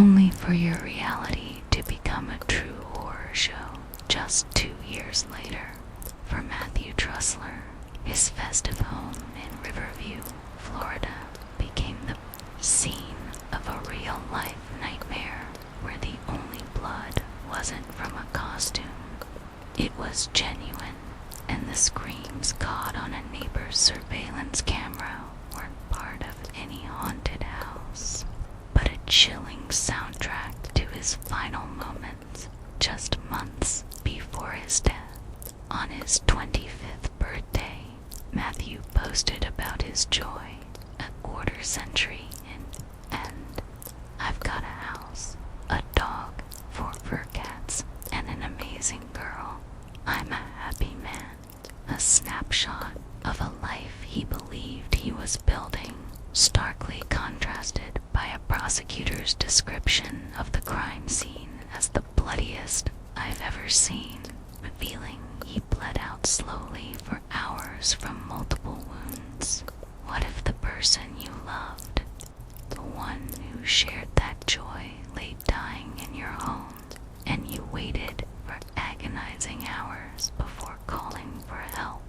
only for your reality to become a true horror show just 2 years later. For Matthew Trussler, his festive home in Riverview, Florida, became the scene of a real-life nightmare where the only blood wasn't from a costume. It was genuine, and the screams caught on a neighbor's surveillance camera weren't part of any haunted house, but a chilling soundtrack to his final moments just months before his death. On his 25th birthday, Matthew posted about his joy a quarter century in, and I've got a house, a dog, 4 fur cats, and an amazing girl. I'm a happy man. A snapshot of a life he believed he was building, starkly contrasted by a prosecutor's description of the crime scene as the bloodiest I've ever seen, revealing he bled out slowly for hours from multiple wounds. What if the person you loved, the one who shared that joy, lay dying in your home, and you waited for agonizing hours before calling for help?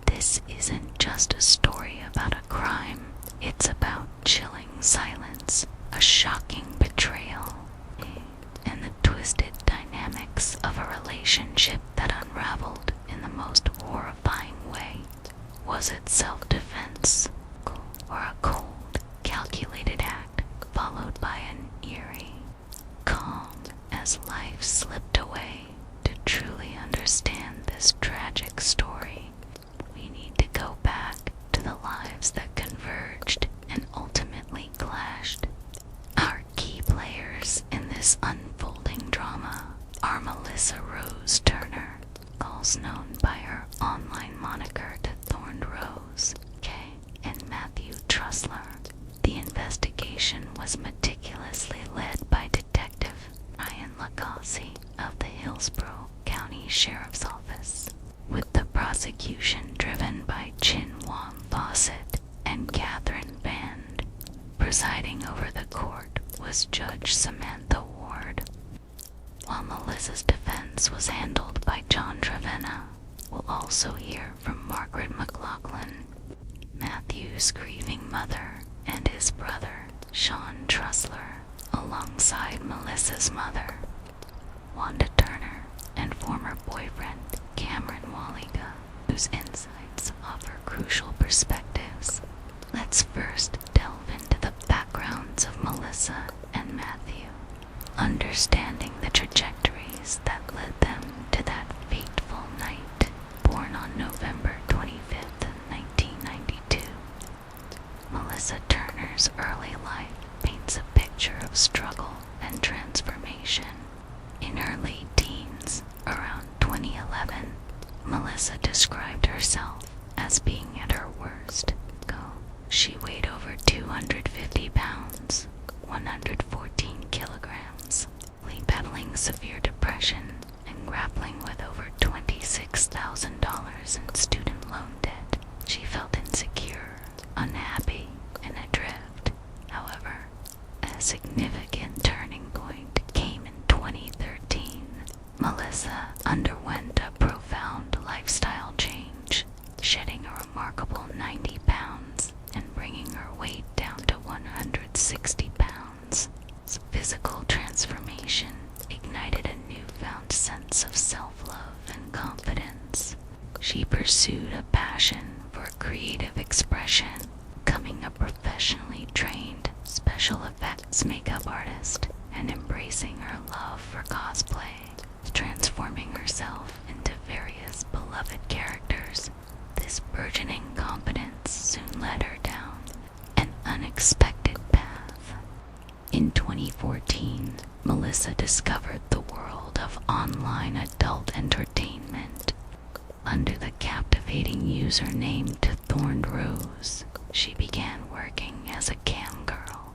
This isn't just a story about a crime. It's about chilling silence, a shocking betrayal, and the twisted dynamics of a relationship that unraveled in the most horrifying way. Was it self-defense, or a cold, calculated act followed by an eerie calm as life slipped away? To truly understand this tragic story, we need to go back to the lives that converged and ultimately clashed. Our key players in this unfolding drama are Melissa Rose Turner, also known by her online moniker to Thorned Rose, Kay, and Matthew Trussler. The investigation was meticulously led by Detective Ryan Lagasse of the Hillsborough County Sheriff's Office, with the prosecution driven by Chin Wong Fawcett and Catherine Band. Presiding over the court was Judge Samantha Ward, while Melissa's defense was handled by John Trevenna. We'll also hear from Margaret McLaughlin, Matthew's grieving mother, and his brother, Sean Trussler, alongside Melissa's mother, Wanda Turner, and former boyfriend, Cameron Walliga, whose insights offer crucial perspectives. Let's first delve into the backgrounds of Melissa and Matthew, understanding the trajectories that led them to that fateful night. Born on November 25th, 1992, Melissa Turner's early life paints a picture of struggle and transformation. In her late teens, around 2011, Melissa described herself as being at her worst. She weighed over 250 pounds, 114 kilograms, battling severe depression and grappling with over $26,000 in student loan debt. She felt insecure, unhappy, and adrift. However, a significant turning point came in 2013. Melissa underwent a profound lifestyle change, shedding a remarkable 90 pounds and bringing her weight down to 160 pounds. This physical transformation ignited a newfound sense of self-love and confidence. She pursued a passion for creative expression, becoming a professionally trained special effects makeup artist and embracing her love for cosplay, transforming herself into various beloved characters. This burgeoning competence soon led her down an unexpected path. In 2014, Melissa discovered the world of online adult entertainment. Under the captivating username to Thorned Rose, she began working as a cam girl.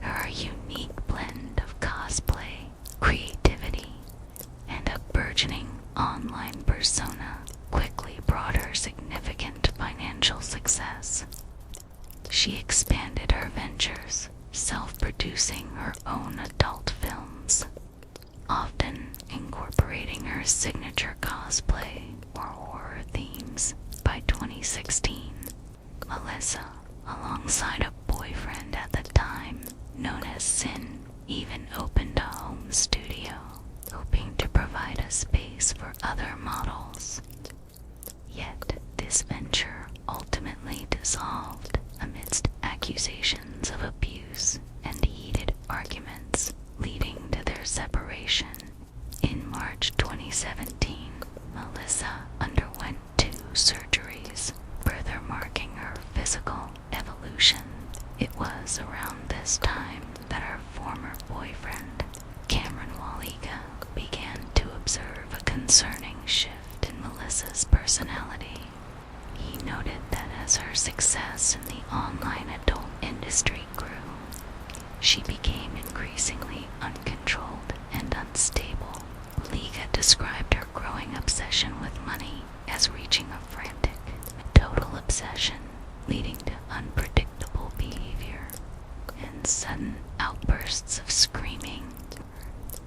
Her unique blend of cosplay, creativity, and a burgeoning online persona quickly brought her significant financial success. She expanded her ventures, self-producing her own adult films, often incorporating her signature cosplay or horror themes. By 2016, Melissa, alongside a boyfriend at the time known as Sin, even opened a home studio, hoping to provide a space for other models. Yet this venture ultimately dissolved amidst accusations of abuse and heated arguments, leading to their separation. In March 2017, Melissa underwent 2 surgeries, further marking her physical evolution. It was around this time that her former boyfriend, Cameron Waliga, began to observe a concerning shift in Melissa's personality. He noted that as her success in the online adult industry grew, she became increasingly uncontrolled and unstable. Liga described her growing obsession with money as reaching a frantic, total obsession, leading to unpredictable behavior and sudden outbursts of screaming.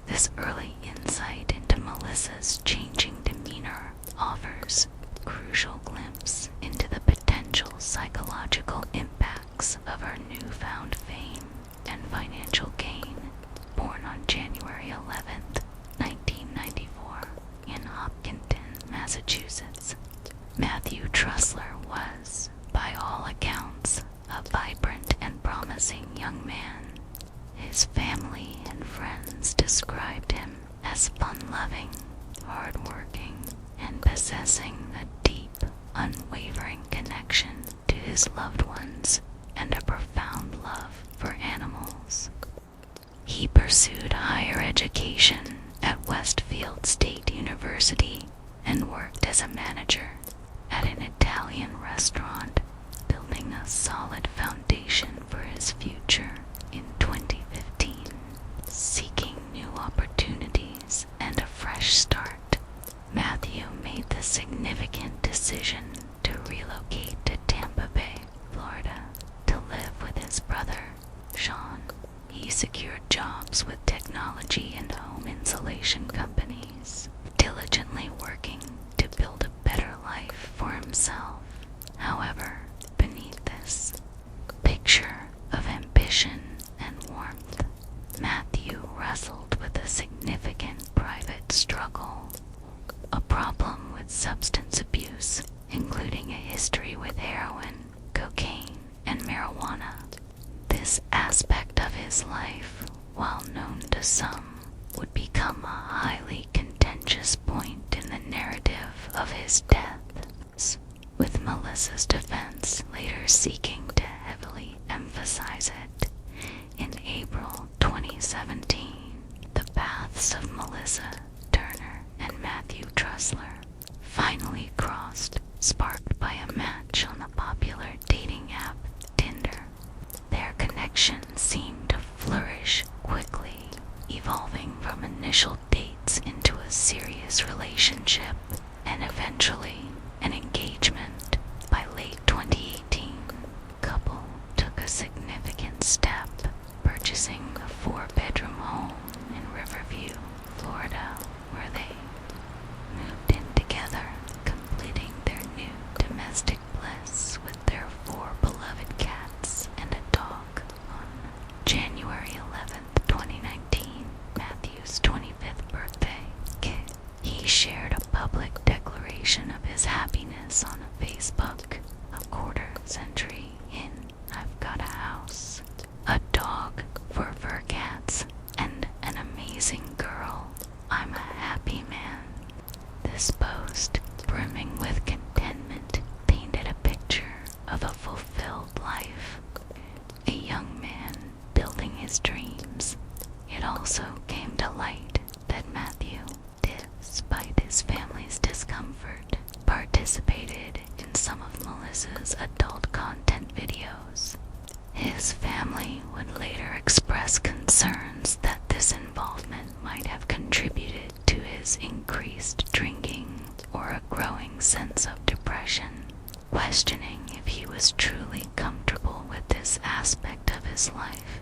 This early insight into Melissa's changing demeanor offers a crucial glimpse into the potential psychological impacts of her newfound fame and financial gain. Born on January 11th, 1994, in Hopkinton, Massachusetts, Matthew Trussler was, by all accounts, a vibrant and promising young man. His family and friends described him as fun-loving, hard-working, and possessing a deep, unwavering connection to his loved ones and a profound love for animals. He pursued higher education at Westfield State University and worked as a manager at an Italian restaurant, building a solid foundation for his future. In 2015, seeking new opportunities and a fresh start, Matthew made the significant decision to relocate to Tampa Bay, Florida, to live with his brother, Sean. He secured jobs with technology and home insulation companies, diligently working to build a better life for himself. However, beneath this picture of ambition and warmth, Matthew wrestled with a significant private struggle, a problem with substance abuse, including a history with heroin, cocaine, and marijuana. This aspect of his life, while known to some, would become a highly contentious point in the narrative of his death, with Melissa's defense later seeking to heavily emphasize it. In April 2017, the paths of Melissa Turner and Matthew Trussler finally crossed, sparked by a match on the popular dating app Tinder. Their connection seemed to flourish quickly, evolving from initial dates into a serious relationship and eventually an engagement. By late 2018, the couple took a significant step, purchasing a 4-bedroom home in Riverview, Florida, where they moved in together, completing their new domestic bliss with their 4 beloved cats and a dog. On January 11th, 2019, Matthew's 25th birthday, he shared a public declaration of his happiness on Facebook, a quarter-century in "I've got a house, a dog, 4 fur cats, and an amazing girl. I'm a happy man." This post, brimming with contentment, painted a picture of a fulfilled life, a young man building his dreams. It also came to light that Matthew, despite his family's discomfort, participated in some of Melissa's adult content videos. His family would later express concerns that this involvement might have contributed to his increased drinking or a growing sense of depression, questioning if he was truly comfortable with this aspect of his life.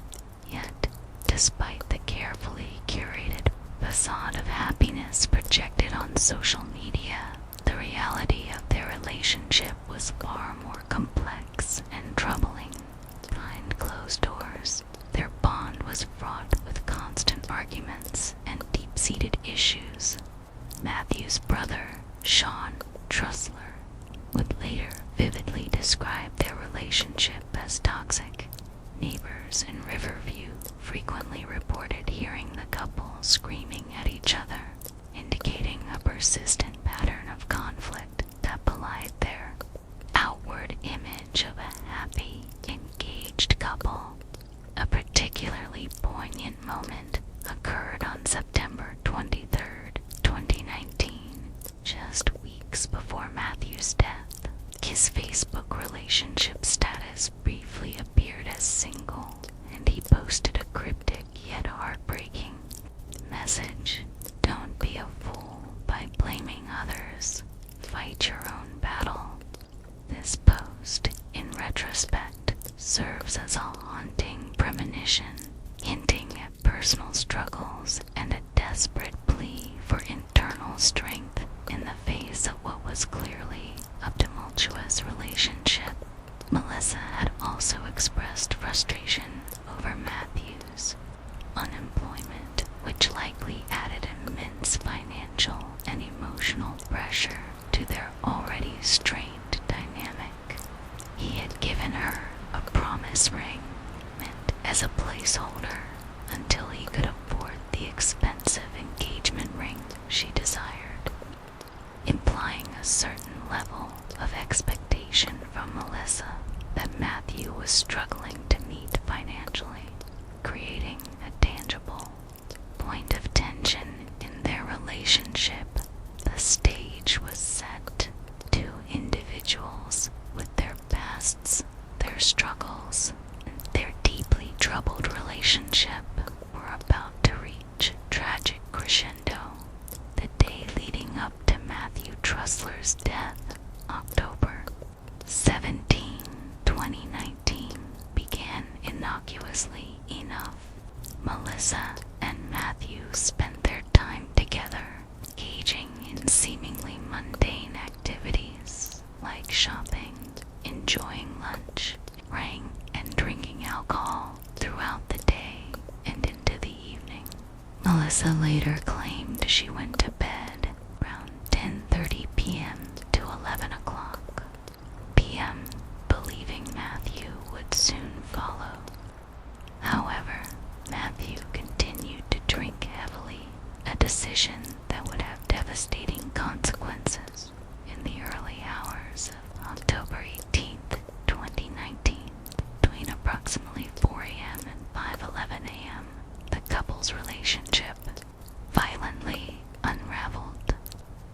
happiness projected on social media, the reality of their relationship was far more complex and troubling. Behind closed doors, their bond was fraught with constant arguments and deep-seated issues. Matthew's brother, Sean Trussler, would later vividly describe their relationship as toxic. Neighbors in Riverview frequently reported hearing the couple screaming at each other, indicating a persistent pattern of conflict that belied their outward image of a happy, engaged couple. A particularly poignant moment occurred on September 23rd, 2019, just weeks before Matthew's death. His Facebook relationship status briefly appeared as single, and he posted a cryptic yet heartbreaking message: "Don't be a fool by blaming others. Fight your own battle." This post, in retrospect, serves as a haunting premonition, hinting at personal struggles and a desperate plea for internal strength in the face of what was clearly a tumultuous relationship. Melissa had also expressed frustration over Matthew's unemployment, which likely added immense financial and emotional pressure to their already strained dynamic. He had given her a promise ring meant as a placeholder until he could afford the expensive engagement ring she desired, implying a certain level of expectation from Melissa that Matthew was struggling to meet financially, creating a tangible point of tension in their relationship. The stage was set. Two individuals with their pasts, their struggles, and their deeply troubled relationship were about to reach a tragic crescendo. The day leading up to Matthew Trussler's death, October 17, 2019, began innocuously enough. Melissa and Matthew spent their time together, engaging in seemingly mundane activities like shopping, enjoying lunch, praying, and drinking alcohol throughout the day and into the evening. Melissa later claimed she went to bed around 10:30 p.m. to 11 o'clock p.m., believing Matthew would soon follow. However, Matthew continued to drink heavily, a decision that would have devastating consequences. In the early hours of October 18th, 2019, between approximately 4 a.m. and 5:11 a.m., the couple's relationship violently unraveled.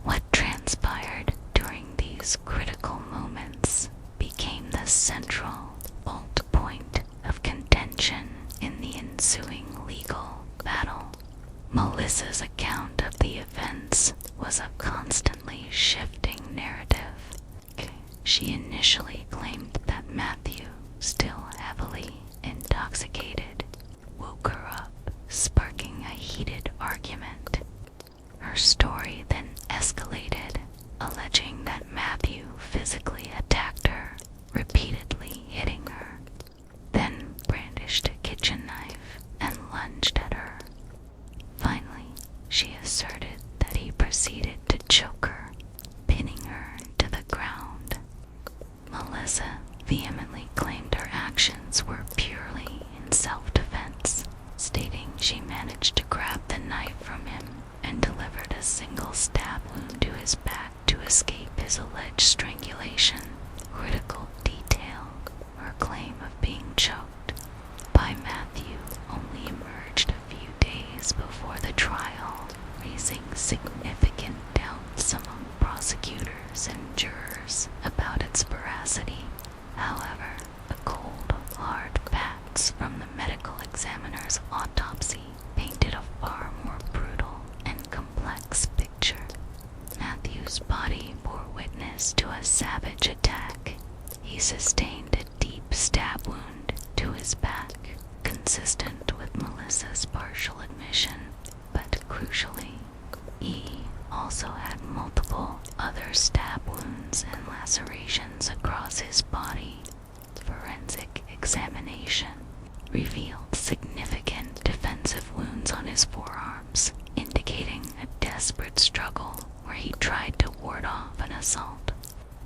What transpired during these critical moments became the central bolt point of contention in the ensuing legal battle. Melissa's account of the events was a constantly shifting narrative. She initially claimed that Matthew, still heavily intoxicated, woke her up, sparking a heated argument. Her story then escalated, alleging that Matthew physically attacked her, repeatedly hitting her, then brandished a kitchen knife and lunged at her. Finally, she asserted that he proceeded to choke her, pinning her to the ground. Melissa vehemently claimed her actions were purely in self-defense, stating she managed to grab the knife from him and delivered a single stab wound to his back to escape his alleged strangulation. Critical detail: her claim of being choked by Matthew only emerged a few days before the trial, raising significant doubts among prosecutors and jurors about its veracity. However, the cold, hard facts from the medical examiner's autopsy painted a far more brutal and complex picture. Matthew's body bore witness to a savage attack. He sustained a deep stab wound to his back, consistent with Melissa's partial admission, but crucially, he also had multiple other stab wounds and lacerations across his body. Forensic examination revealed significant defensive wounds on his forearms, indicating a desperate struggle where he tried to ward off an assault.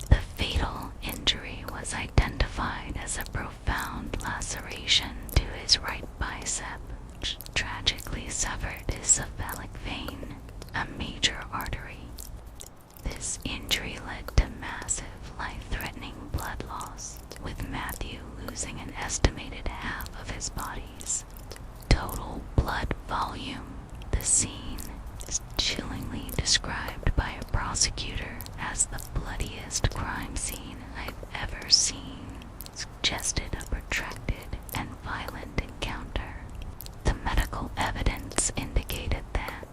The fatal injury was identified as a profound laceration to his right bicep, which tragically severed his cephalic vein, a major artery. This injury led to massive, life-threatening blood loss, with Matthew losing an estimated half of his body's total blood volume. The scene is chillingly described by a prosecutor as the bloodiest crime scene I've ever seen, suggested a protracted and violent encounter. The medical evidence indicated that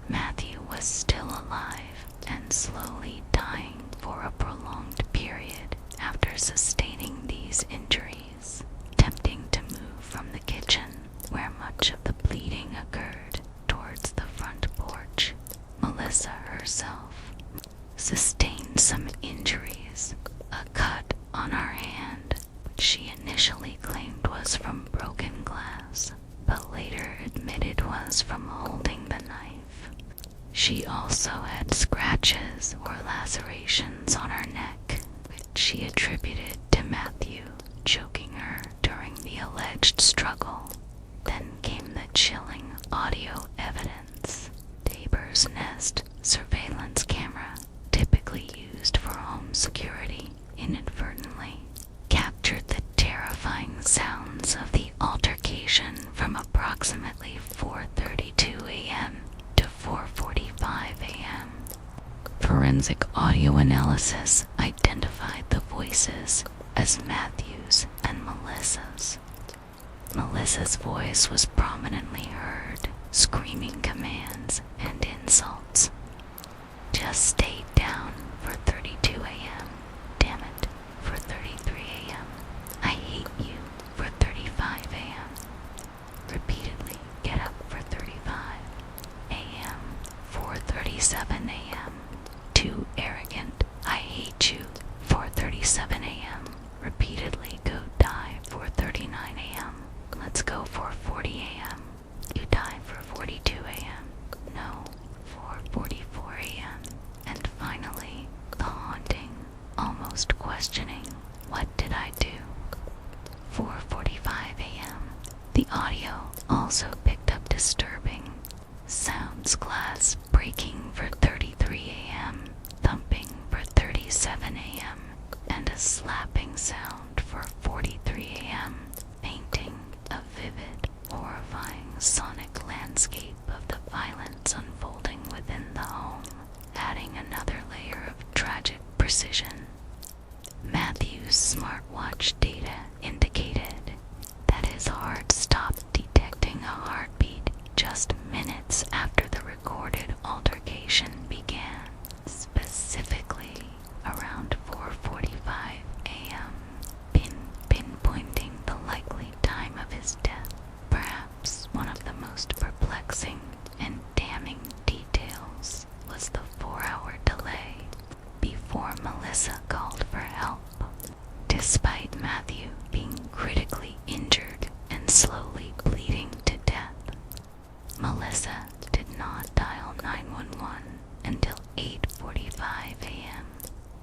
Matthew was still alive and slowly dying for a prolonged period after sustaining these injuries. Attempting to move from the kitchen, where much of the bleeding occurred, towards the front porch, Melissa herself sustained some injuries. A cut on her hand, which she initially claimed was from broken glass, but later admitted was from holding the knife. She also had scratches or lacerations on her neck, which she attributed to Matthew choking her during the alleged struggle. Then came the chilling audio evidence. Tabor's Nest surveillance camera, typically used for home security, inadvertently captured the terrifying sounds of the altercation from approximately 4:32 a.m. to 4:45 a.m. Forensic audio analysis identified the voices as Matthew's and Melissa's. Melissa's voice was prominently heard, screaming commands and insults. Just stay down for 32 a.m. Damn it, for 33 a.m. I hate you for 35 a.m. Repeatedly get up for 35 a.m. 4:37 a.m. Too arrogant, I hate you 4:37 a.m. Repeatedly go die 4:39 a.m. Let's go 4:40 a.m. You die for 42 a.m. No, 4:44 a.m. And finally, the haunting, almost questioning, what did I do? 4:45 a.m. The audio also picked up disturbing sounds, glass breaking for 33 a.m., thumping for 37 a.m., and a slapping sound for 43 a.m., painting a vivid, horrifying sonic landscape of the violence unfolding within the home, adding another layer of tragic precision. Matthew's smartwatch data indicated that his heart stopped detecting a heartbeat just minutes after the recorded altercation began, specifically around 4:45 a.m., pinpointing the likely time of his death. Perhaps one of the most perplexing and damning details was the 4-hour delay before Melissa called for help. Despite Matthew being critically injured and slowly bleeding to death, Melissa did not dial 911 until 8:45 a.m.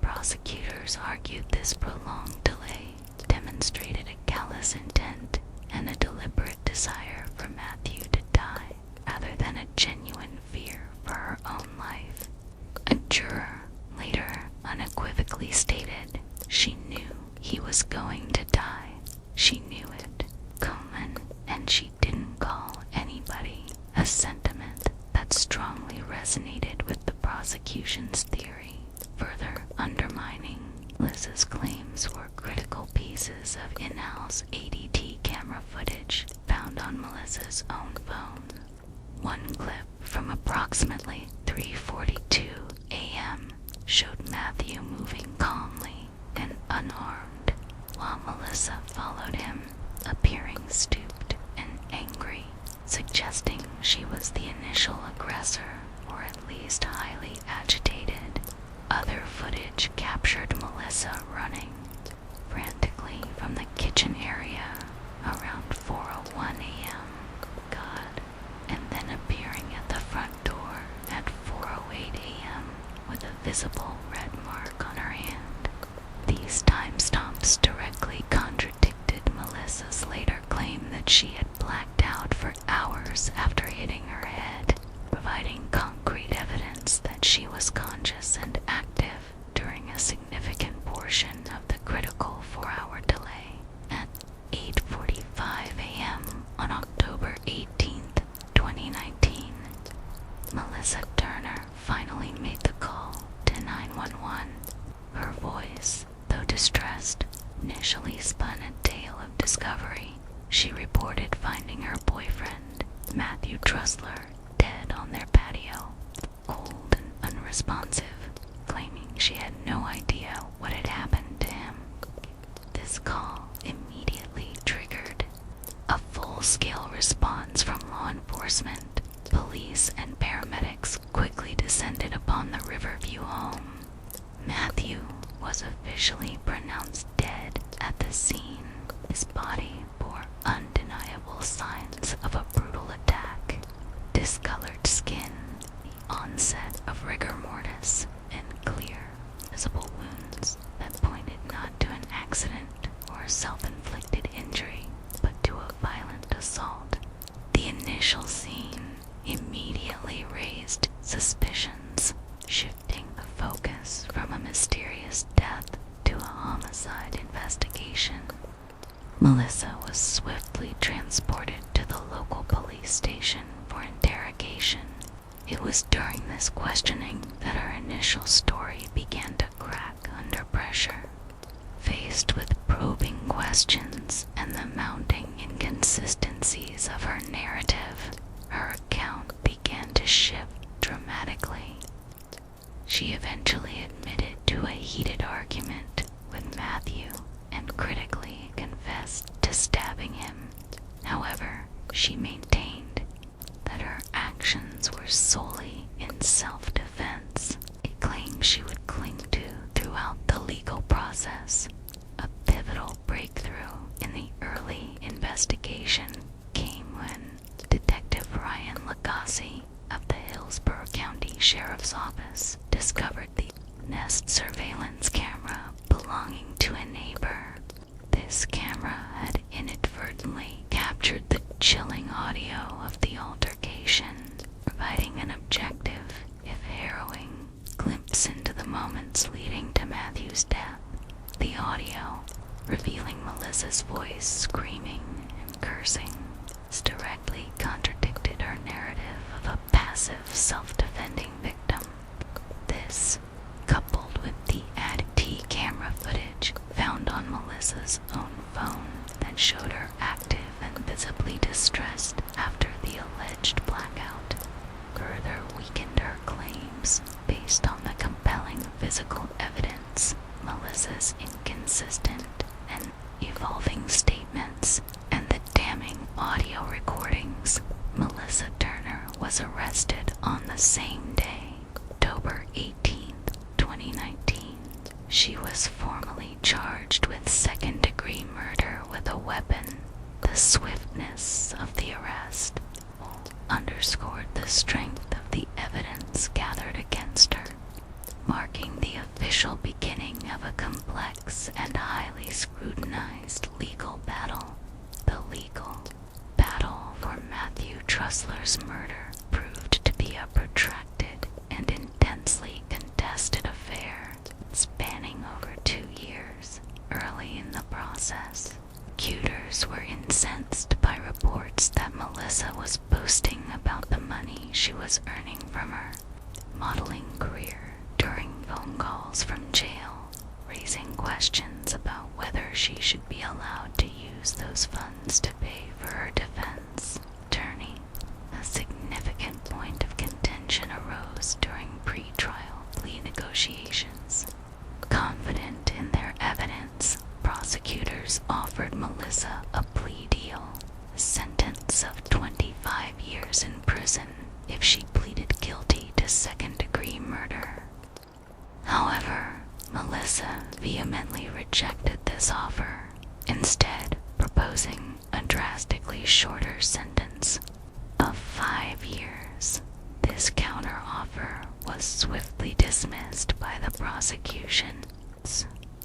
Prosecutors argued this prolonged delay demonstrated a callous intent and a deliberate desire for Matthew to die, rather than a genuine fear for her own life. A juror later unequivocally stated she knew he was going to die. She knew it, Coleman, and she didn't call anybody, a sentiment that strongly resonated with the prosecution's theory, further undermining Liz's claims were critical pieces of in-house ADT camera footage found on Melissa's own phone. One clip from approximately 3:42 a.m. showed Matthew moving calmly and unarmed, while Melissa followed him, appearing stooped and angry, suggesting she was the initial aggressor, or at least highly footage captured Melissa running frantically from the kitchen area around 4:01 a.m. God, and then appearing at the front door at 4:08 a.m. with a visible red mark on her hand. These timestamps directly contradicted Melissa's later claim that she had blacked out for hours after hitting her head, providing concrete evidence that she was conscious and active during a significant portion of the critical 4-hour delay. At 8:45 a.m. on October 18th, 2019, Melissa Turner finally made the call to 911. Her voice, though distressed, initially spun a tale of discovery. She reported finding her boyfriend, Matthew Trussler, dead on their patio, cold and unresponsive, claiming she had no idea what had happened to him. This call immediately triggered a full-scale response from law enforcement. Police and paramedics quickly descended upon the Riverview home. Matthew was officially pronounced dead at the scene. His body bore undeniable signs of a brutal attack: discolored skin, the onset of rigor mortis, and clear, visible wounds that pointed not to an accident or a self-inflicted injury, but to a violent assault. The initial scene immediately raised suspicions, shifting the focus from a mysterious death to a homicide investigation. Melissa was swiftly transported to the local police station for interrogation. It was during this questioning that her initial story began to crack under pressure. Faced with probing questions and the mounting inconsistencies of her narrative, her account began to shift dramatically. She eventually admitted to a heated argument with Matthew and critically confessed to stabbing him. However, she maintained that her actions were solely in self-defense, a claim she would cling to throughout the legal process. A pivotal breakthrough in the early investigation came when Detective Ryan Lagasse of the Hillsborough County Sheriff's Office discovered the Nest surveillance camera belonging to a neighbor. This camera had inadvertently captured the chilling audio of the altercation, providing an objective, if harrowing, glimpse into the moments leading to Matthew's death. The audio, revealing Melissa's voice screaming and cursing, directly contradicted her narrative of a passive, self-defending victim. This, coupled with the ADT camera footage found on Melissa's own phone that showed her active and visibly distressed after the alleged blackout, further weakened her claims based on the compelling physical evidence, Melissa's inconsistent and evolving statements, and the damning audio recordings. Melissa Turner was arrested on the same day, October 18th, 2019. She was formally charged with second-degree murder with a weapon. The swiftness of the arrest underscored the strength of the evidence gathered against her, marking the official beginning of a complex and highly scrutinized legal battle. The legal battle for Matthew Trussler's murder proved to be a protracted and intensely contested affair, spanning over 2 years. Early in the process, accusers were incensed by reports that Melissa was boasting about the money she was earning from her modeling career during phone calls from jail, raising questions about whether she should be allowed to use those funds to pay for her defense attorney. A significant point of contention arose during pre-trial plea negotiations. Confident in their evidence, prosecutors offered Melissa a plea deal, a sentence of 25 years in prison if she pleaded guilty to second-degree murder. However, Melissa vehemently rejected this offer, instead proposing a drastically shorter sentence of 5 years. This counteroffer was swiftly dismissed by the prosecution,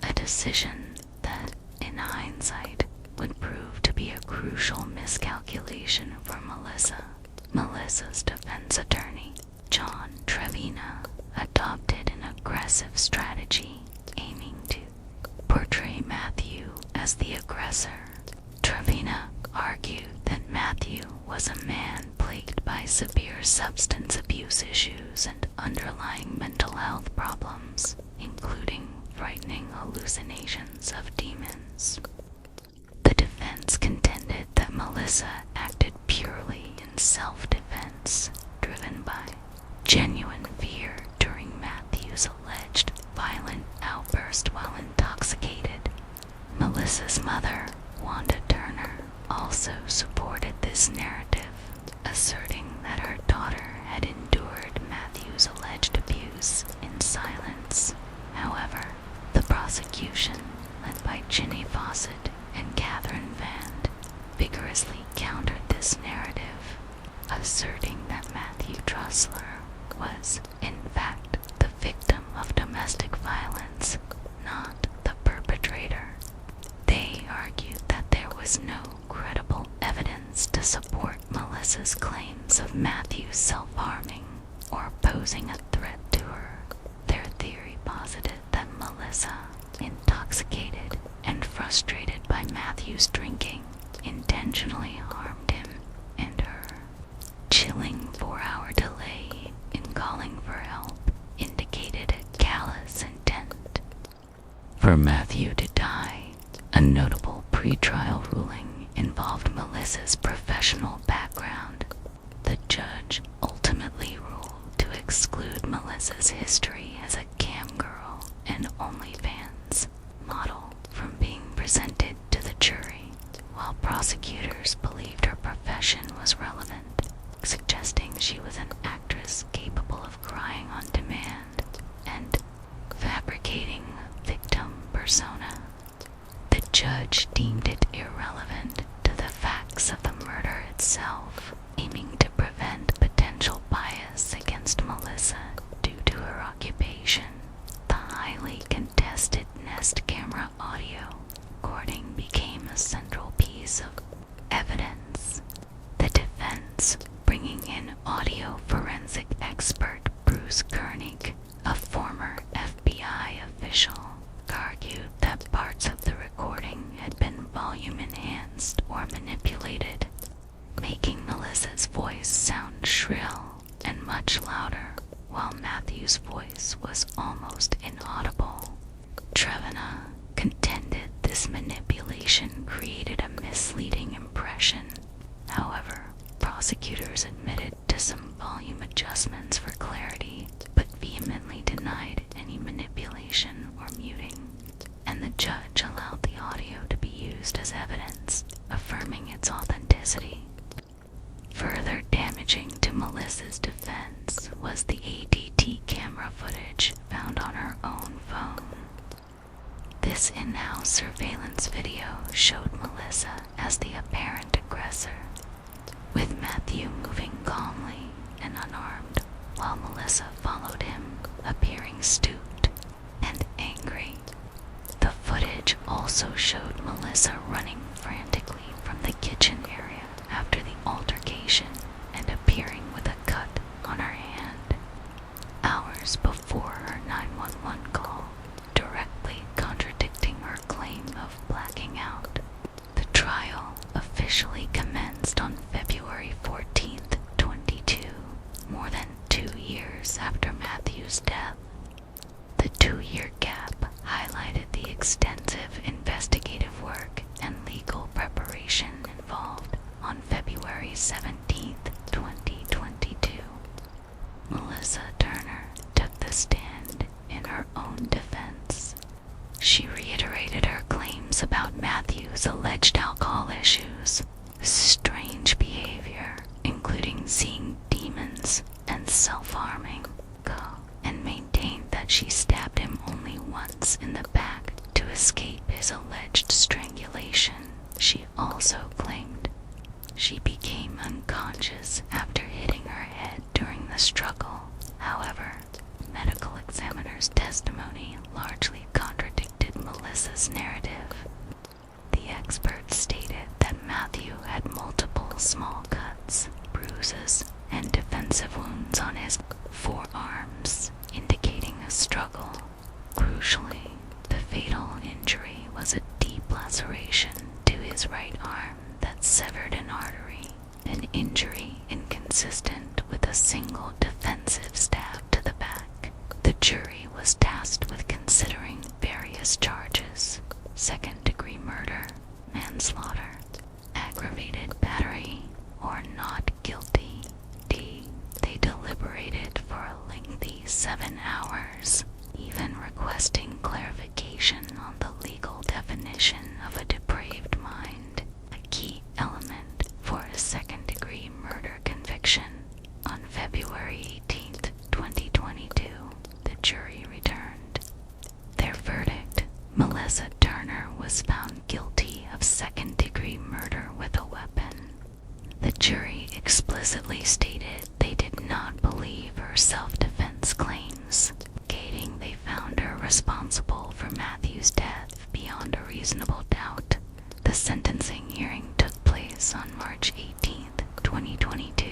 a decision that, in hindsight, would prove to be a crucial miscalculation for Melissa. Melissa's defense attorney, John Trevina, adopted an aggressive strategy aiming to portray Matthew as the aggressor. Trevina argued that Matthew was a man plagued by severe substance abuse issues and underlying mental health problems, including frightening hallucinations of demons. The defense contended that Melissa acted purely in self-defense, driven by genuine fear during Matthew's alleged violent outburst while intoxicated. Melissa's mother, Wanda Turner, also supported this narrative, asserting that her daughter had endured Matthew's alleged abuse in silence. However, the prosecution, led by Ginny Fawcett and Catherine Vand, vigorously countered this narrative, asserting that Matthew Trussler was, in fact, the victim of domestic violence, not the perpetrator. They argued that there was no credible evidence to support Melissa's claims of Matthew self-harming or posing a threat to her. Their theory posited that Melissa, intoxicated and frustrated by Matthew's drinking, intentionally harmed him and her. Chilling 4-hour delay in calling for help indicated a callous intent for Matthew to die. A notable pretrial ruling involved Melissa's professional background. The judge ultimately ruled to exclude Melissa's history as a cam girl and OnlyFans model from being presented to the jury, while prosecutors believed her profession was relevant, suggesting she was an actress capable of crying on demand and fabricating victim persona. The judge deemed it irrelevant to the facts of the murder itself, aiming to prevent potential bias against Melissa due to her occupation. The highly contested Nest camera audio recording became a central piece of evidence. The defense, bringing in audio forensic expert Bruce Koenig, a former FBI official, argued that parts of the recording had been volume enhanced or manipulated, making Melissa's voice sound shrill and much louder, while Matthew's voice was almost inaudible. Trevina contended this manipulation created a misleading impression. However, prosecutors admitted to some volume adjustments for clarity, but vehemently denied any manipulation or muting, and the judge allowed the audio to be used as evidence, affirming its authenticity. Further damaging to Melissa's defense was the ADT camera footage found on her own phone. This in-house surveillance video showed Melissa as the apparent aggressor, with Matthew moving calmly and unarmed, while Melissa followed him, appearing stooped and angry. The footage also showed Melissa running frantically from the kitchen area after the altercation and appearing with a cut on her hand, hours before her 911 call, directly contradicting her claim of blacking out. The trial officially commenced on February 14th, 22, more than 2 years after Matthew's death. The 2-year gap highlighted the extensive investigative work and legal preparation involved. On February 17th, 2022, Melissa Turner took the stand in her own defense. She reiterated her claims about Matthew's alleged alcohol issues, strange behavior, including seeing demons and self-harming, and maintained that she stabbed him only once his alleged strangulation, she also claimed she became unconscious after hitting her head during the struggle. However, medical examiner's testimony largely contradicted Melissa's narrative. The experts stated that Matthew had multiple small cuts, bruises, and defensive wounds on his forearms, indicating a struggle. Crucially, the fatal injury was a deep laceration to his right arm that severed an artery, an injury inconsistent with a single defensive stab to the back. The jury was tasked with considering various charges: second-degree murder, manslaughter, aggravated battery, or not guilty. They deliberated for a lengthy 7 hours, even requesting clarification on the legal definition of a depraved mind, a key element for a second-degree murder conviction. On February 18, 2022, the jury returned their verdict. Melissa Turner was found guilty of second-degree murder with a weapon. The jury explicitly stated they did not believe her self-defense claims, stating they found her responsible for Matthew's death beyond a reasonable doubt. The sentencing hearing took place on March 18, 2022.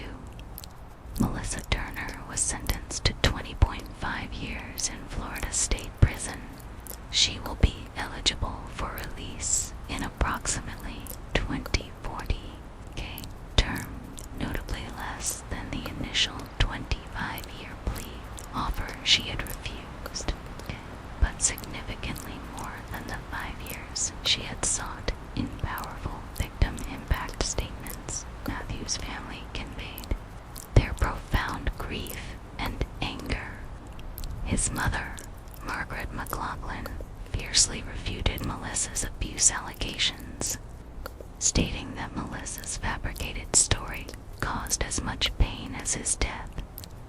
Melissa Turner was sentenced to 20.5 years in Florida State Prison. She will be eligible for release in approximately 2040, term notably less than the initial 25-year plea offer she had refused, but significantly more than the 5 years she had sought in powerful victim impact statements Matthew's family conveyed their profound grief and anger. His mother, Margaret McLaughlin, fiercely refuted Melissa's abuse allegations, stating that Melissa's fabricated story caused as much pain as his death.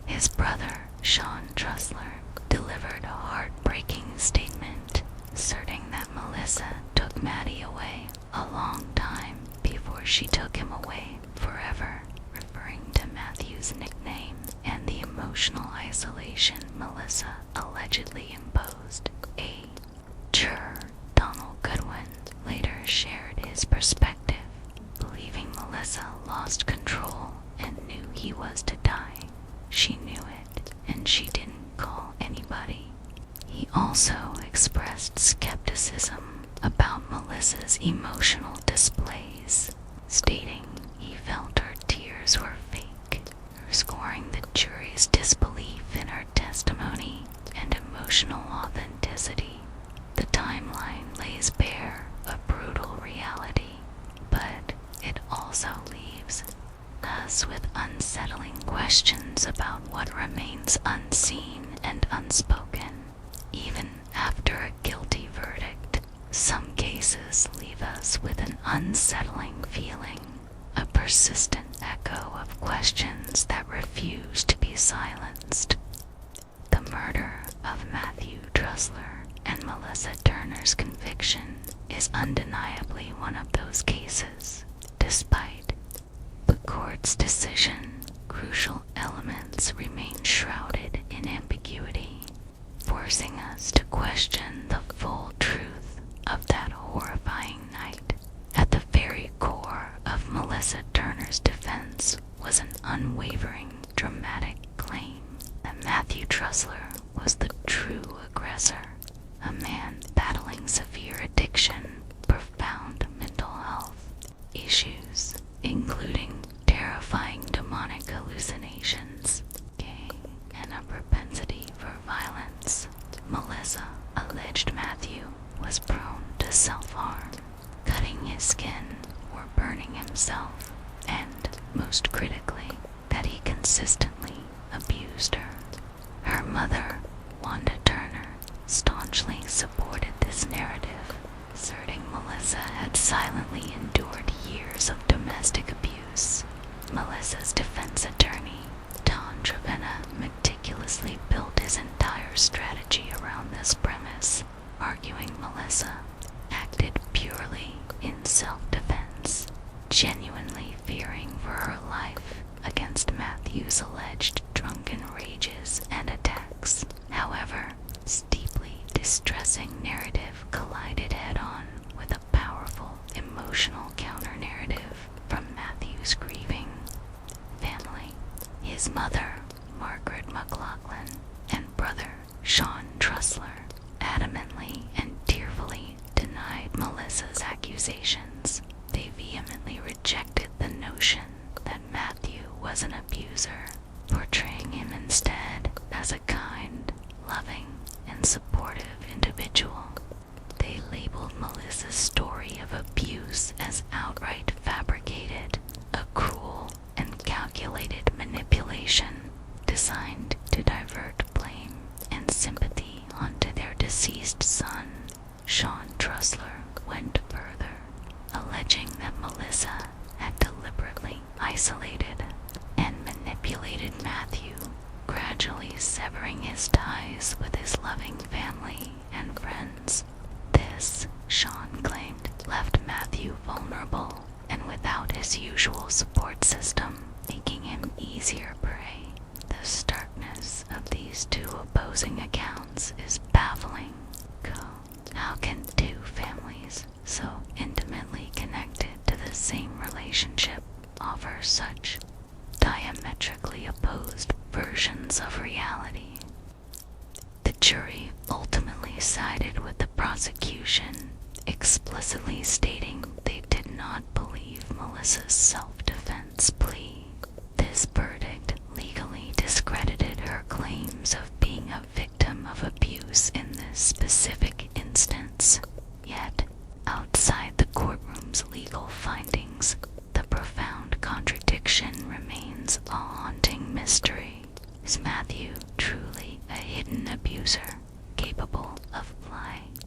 His brother, Sean Trussler, delivered a heartbreaking statement, asserting that Melissa took Maddie away a long time before she took him away forever, referring to Matthew's nickname and the emotional isolation Melissa allegedly imposed. A juror, Donald Goodwin, later shared his perspective, believing Melissa lost control and knew he was to die. She knew it, and she didn't call anybody. He also expressed skepticism about Melissa's emotional displays, stating he felt her tears were fake, underscoring the jury's disbelief in her testimony and emotional authenticity. The timeline lays bare a brutal reality, but it also leaves us with unsettling questions about what remains unseen and unspoken. Even after a guilty verdict, some cases leave us with an unsettling feeling, a persistent echo of questions that refuse to be silenced. The murder of Matthew Trussler and Melissa Turner's conviction is undeniably one of those cases. Despite the court's decision, crucial elements remain shrouded in ambiguity, forcing us to question the full truth of that horrifying night. At the very core of Melissa Turner's defense was an unwavering, dramatic claim that Matthew Trussler was the true aggressor, a man battling severe addiction, profound mental health issues, including terrifying demonic hallucinations, and a propensity for violence. Melissa alleged Matthew was prone to self-harm, cutting his skin or burning himself, and, most critically, that he consistently abused her. Her mother, Wanda Turner, staunchly supported this narrative, asserting Melissa had silently endured years of domestic abuse. Melissa's defense attorney, Don Trevenna, meticulously built his entire strategy around this premise, arguing Melissa, at self-defense, genuinely fearing for her life against Matthew's alleged drunken rages and attacks. However, this deeply distressing narrative collided head-on with a powerful emotional counter-narrative from Matthew's grieving family. His mother, Margaret McLaughlin, and brother, Sean Trussler, adamantly and tearfully denied Melissa's accusations. They vehemently rejected the notion that Matthew was an abuser, portraying him instead as a kind, loving, and supportive individual. They labeled Melissa's story of abuse as outright fabricated, a cruel and calculated manipulation designed to divert blame and sympathy onto their deceased son. Sean Trussler went further, alleging that Melissa had deliberately isolated and manipulated Matthew, gradually severing his ties with his loving family and friends. This, Sean claimed, left Matthew vulnerable and without his usual support system, making him easier prey. The starkness of these two opposing accounts is baffling. How can two families so intimately connected to the same relationship offer such diametrically opposed versions of reality? The jury ultimately sided with the prosecution, explicitly stating they did not believe Melissa's self-defense plea. This verdict legally discredited her claims of being a victim of abuse in this specific instance. Yet, outside the courtroom's legal findings, the profound contradiction remains a haunting mystery. Is Matthew truly a hidden abuser, capable of lying?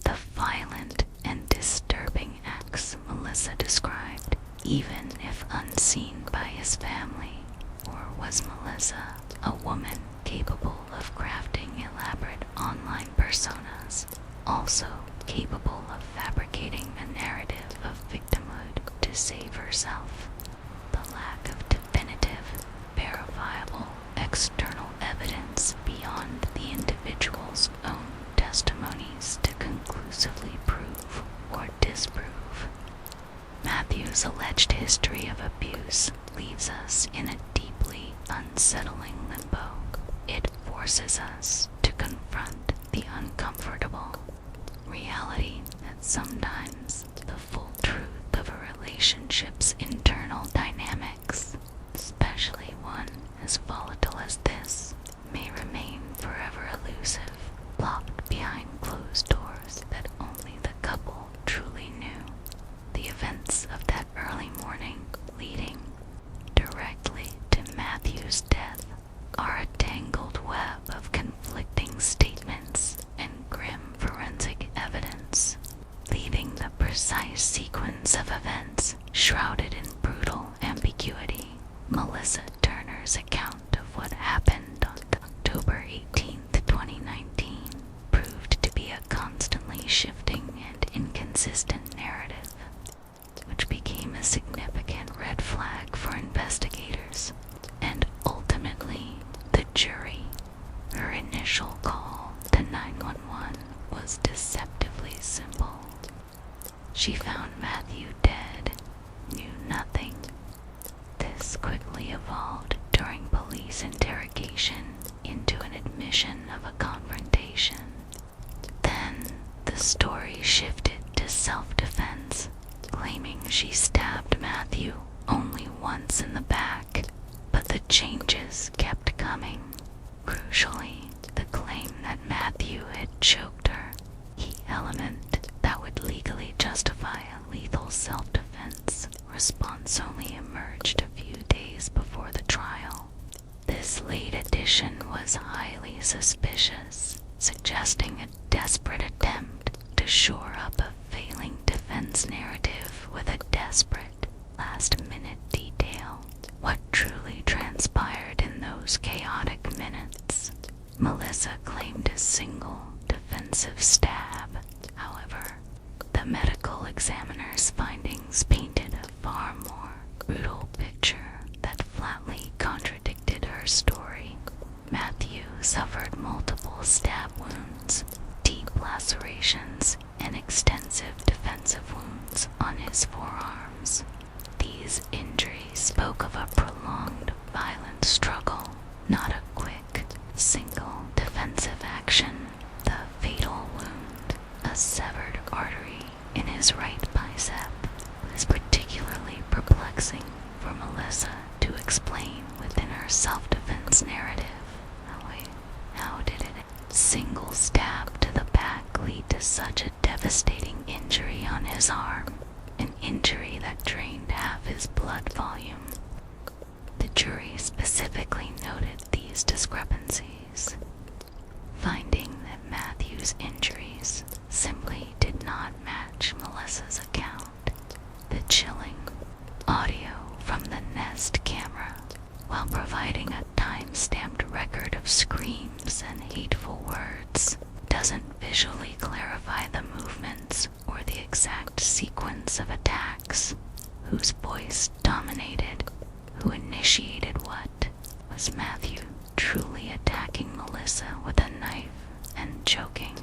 The violent and disturbing acts Melissa described, even if unseen by his family, or was Melissa a woman capable of crafting elaborate online personas, also capable of fabricating a narrative of victimhood to save herself? The lack of definitive, verifiable, external evidence beyond the individual's own testimonies to conclusively prove or disprove Matthew's alleged history of abuse leaves us in a deeply unsettling limbo. It forces us to confront the uncomfortable reality that sometimes the full truth of a relationship's internal dynamics, especially one as volatile as this, may remain forever elusive, locked behind closed doors that only the couple truly knew. The events of that early morning leading directly to Matthew's death are a tangled web of conflicting statements and grim forensic evidence, leaving the precise sequence of events shrouded in brutal ambiguity. Melissa Turner's account of what happened on October 18th, 2019, proved to be a constantly shifting and inconsistent narrative, which became a significant red flag for investigators and ultimately the jury. Her initial call to 911 was deceptively simple. She found Matthew dead, knew nothing. This quickly evolved during police interrogation into an admission of a confrontation. Then the story shifted to self-defense, claiming she stabbed Matthew only once in the back, but the changes kept coming. Crucially, the claim that Matthew had choked her, key element that would legally justify a lethal self-defense response, only emerged a few days before the trial. This late addition was highly suspicious, suggesting a desperate attempt to shore up a failing defense narrative with a desperate, last-minute detail. What truly transpired in those chaotic minutes? Melissa claimed a single defensive stab. However, the The medical examiner's findings painted a far more brutal picture that flatly contradicted her story. Matthew suffered multiple stab wounds, deep lacerations, and extensive defensive wounds on his forearms. These injuries spoke of a prolonged, violent struggle, not a quick, single defensive action. The fatal wound, a severed artery in his right bicep, was particularly perplexing for Melissa to explain within her self-defense narrative. Oh wait, how did a single stab to the back lead to such a devastating injury on his arm? An injury that drained half his blood volume. The jury specifically noted these discrepancies, finding that Matthew's injuries simply did not match Melissa's account. The chilling audio from the Nest camera, while providing a time-stamped record of screams and hateful words, doesn't visually clarify the movements or the exact sequence of attacks. Whose voice dominated? Who initiated what? Was Matthew truly attacking Melissa with a knife and choking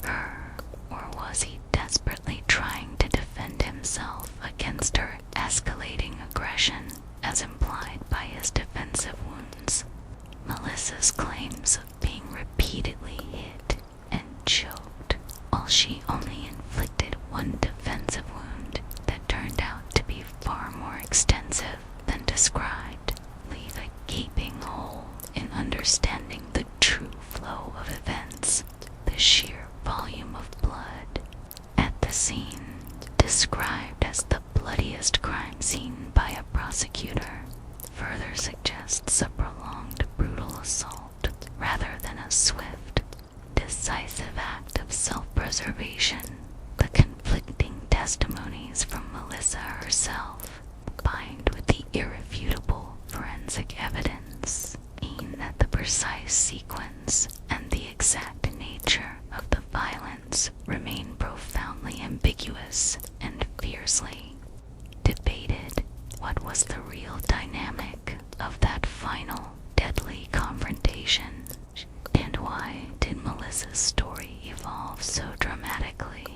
her? Or was he desperately trying to defend himself against her escalating aggression, as implied by his defensive wounds? Melissa's claims of being repeatedly hit and choked, while she only inflicted one defensive wound that turned out to be far more extensive than described, leave a gaping hole in understanding the true flow of events, the sheer volume of blood at the scene, described as the bloodiest crime scene by a prosecutor, further suggests a prolonged brutal assault rather than a swift, decisive act of self-preservation. The conflicting testimonies from Melissa herself, combined with the irrefutable forensic evidence, mean that the precise sequence and the exact nature of the violence remain profoundly ambiguous and fiercely debated. What was the real dynamic of that final, deadly confrontation? And why did Melissa's story evolve so dramatically,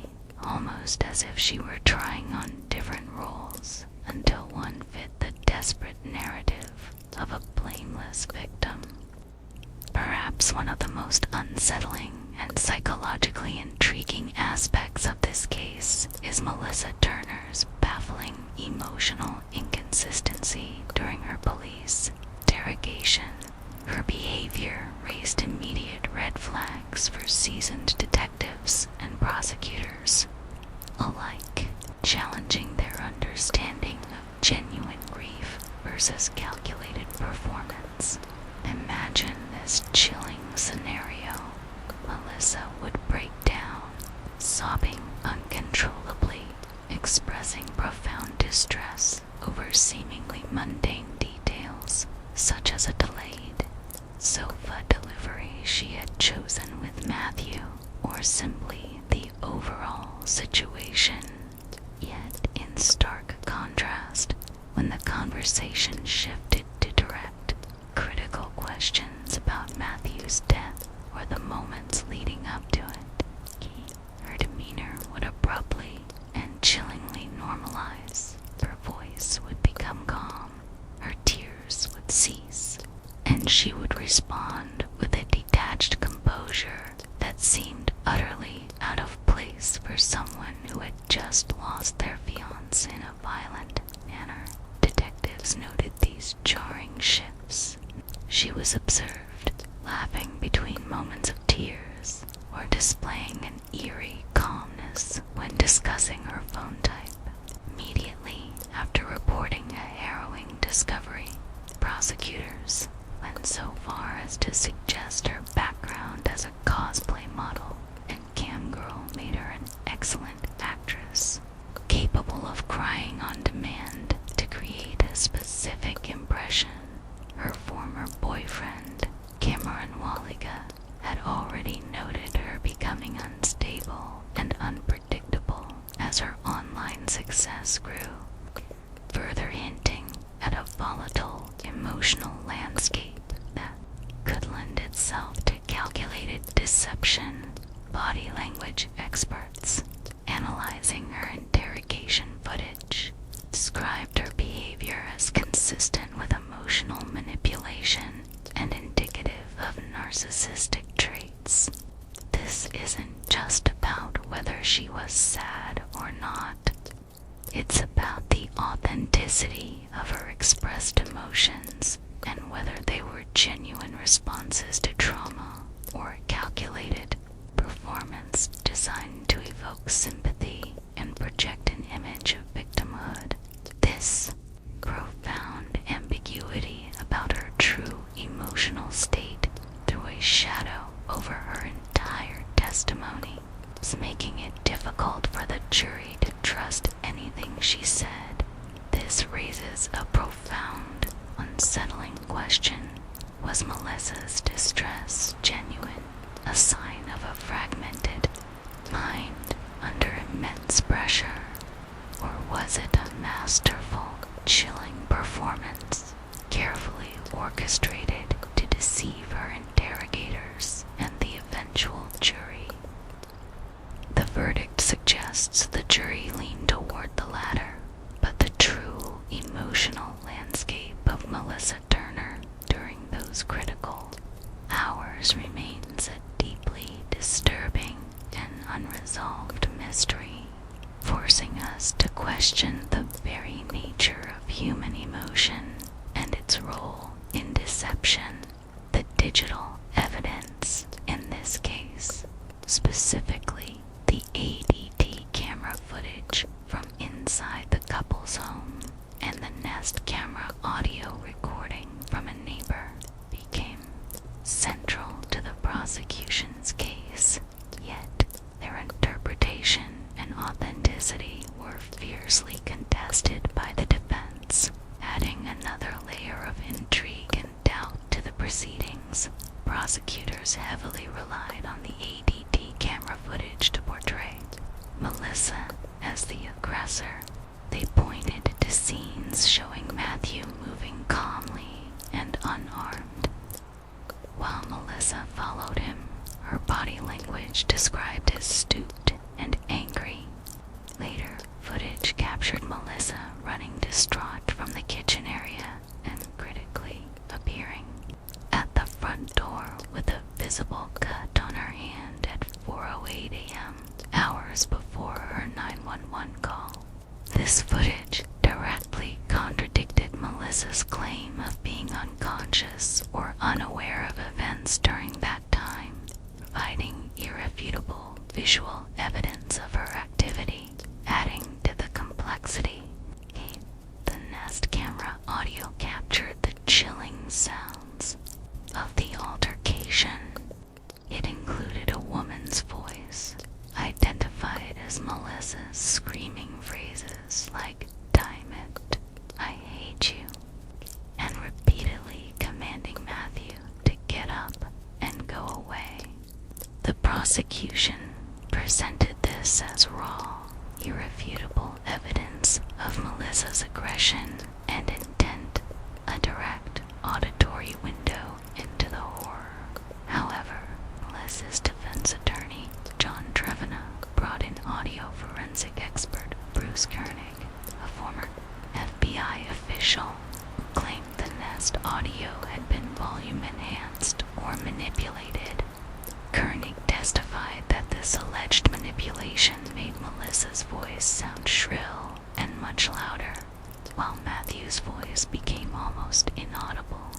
almost as if she were trying on different roles until one fit the desperate narrative of a blameless victim? Perhaps one of the most unsettling and psychologically intriguing aspects of this case is Melissa Turner's baffling emotional inconsistency during her police interrogation. Her behavior raised immediate red flags for seasoned detectives and prosecutors alike, challenging their understanding of genuine grief versus calculated performance. Imagine this chilling scenario. Melissa would break down, sobbing uncontrollably, expressing profound distress over seemingly mundane details, such as a delayed sofa delivery she had chosen with Matthew, or simply the overall situation. Yet, in stark contrast, when the conversation shifted to direct, critical questions about Matthew's death or the moments leading up to it, her demeanor would abruptly and chillingly normalize. Her voice would become calm, her tears would cease, and she would respond with a detached composure that seemed utterly out of place for someone who had just lost their fiancé in a violent manner. Detectives noted these jarring shifts. She was observed laughing between moments of tears, or displaying an eerie calmness when discussing her phone type. Immediately after reporting a harrowing discovery, prosecutors went so far as to suggest her background as a cosplay model and cam girl made her an excellent actress, capable of crying on demand to create a specific impression. Her former boyfriend, Cameron Walliga, had already noted her becoming unstable experts, analyzing her interrogation footage, described her behavior as consistent with emotional manipulation and indicative of narcissistic traits. This isn't just about whether she was sad or not. It's about the authenticity of her expressed emotions and whether they were genuine responses to trauma or a calculated performance designed to evoke sympathy and project an image of victimhood. This profound ambiguity about her true emotional state threw a shadow over her entire testimony, making it difficult for the jury to trust anything she said. This raises a profound, unsettling question. Was Melissa's distress genuine, a sign of a fragmented mind under immense pressure, or was it a masterful, chilling performance, carefully orchestrated to deceive her interrogators and the eventual jury? The verdict suggests the jury leaned toward the latter, but the true emotional landscape of Melissa Turner during those critical hours remains a deeply disturbing and unresolved mystery, forcing us to question the very nature of human emotion and its role in deception. The digital evidence in this case, specifically the ADT camera footage from inside the couple's home and the Nest camera audio recording from a neighbor, became central to the prosecution's case, yet their interpretation and authenticity were fiercely contested by the defense, adding another layer of intrigue and doubt to the proceedings. Prosecutors heavily relied on the ADT camera footage to portray Melissa as the aggressor. They pointed to scenes showing Matthew moving calmly and unarmed, while Melissa followed him. Her body language described as stooped and angry. Later, footage captured Melissa running distraught from the kitchen area and critically appearing at the front door with a visible cut on her hand at 4:08 a.m., hours before her 911 call. This footage directly contradicted Melissa's claim of being unconscious or unaware of events during that time, providing irrefutable visual evidence of her activity, adding to the complexity. The Nest camera audio captured the chilling sounds of the altercation. It included a woman's voice, identified as Melissa's screaming phrases like "Damn it, I hate you," and repeatedly commanding Matthew to get up and go away. The prosecution presented this as raw, irrefutable evidence of Melissa's aggression and intent, a direct auditory window into the horror. However, Melissa's defense attorney, John Trevena, brought in audio forensic expert Bruce Koenig, a former FBI official who claimed the Nest audio had been volume enhanced or manipulated. Koenig testified that this alleged manipulation made Melissa's voice sound shrill and much louder, while Matthew's voice became almost inaudible.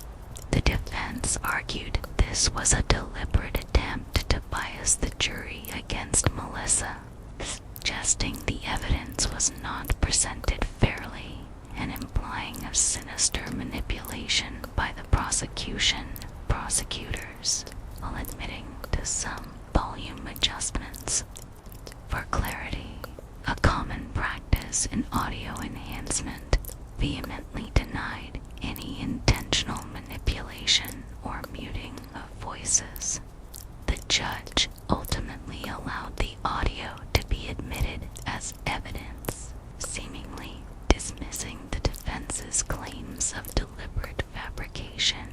The defense argued this was a deliberate attempt to bias the jury against Melissa, suggesting the evidence was not presented fairly and implying a sinister manipulation by the prosecutors, while admitting to some volume adjustments. For clarity, a common practice in audio enhancement vehemently denied any intentional manipulation or muting of voices. The judge ultimately allowed the audio to be admitted as evidence, seemingly dismissing the defense's claims of deliberate fabrication.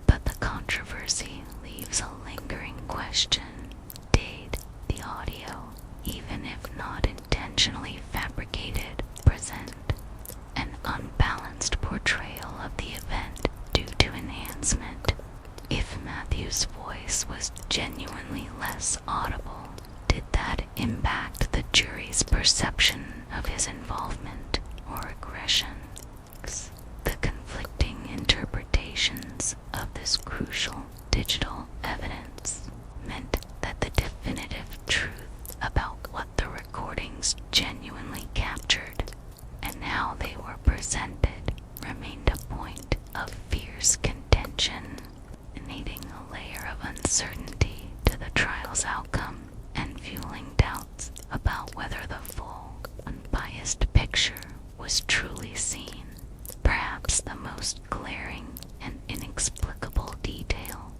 But the controversy leaves a lingering question. Did the audio voice audible. Did that impact the jury's perception of his involvement or aggression? The conflicting interpretations of this crucial digital evidence meant that the definitive truth about what the recordings genuinely captured and how they were presented remained a point of fierce contention, needing a layer of uncertainty to the trial's outcome and fueling doubts about whether the full, unbiased picture was truly seen. Perhaps the most glaring and inexplicable detail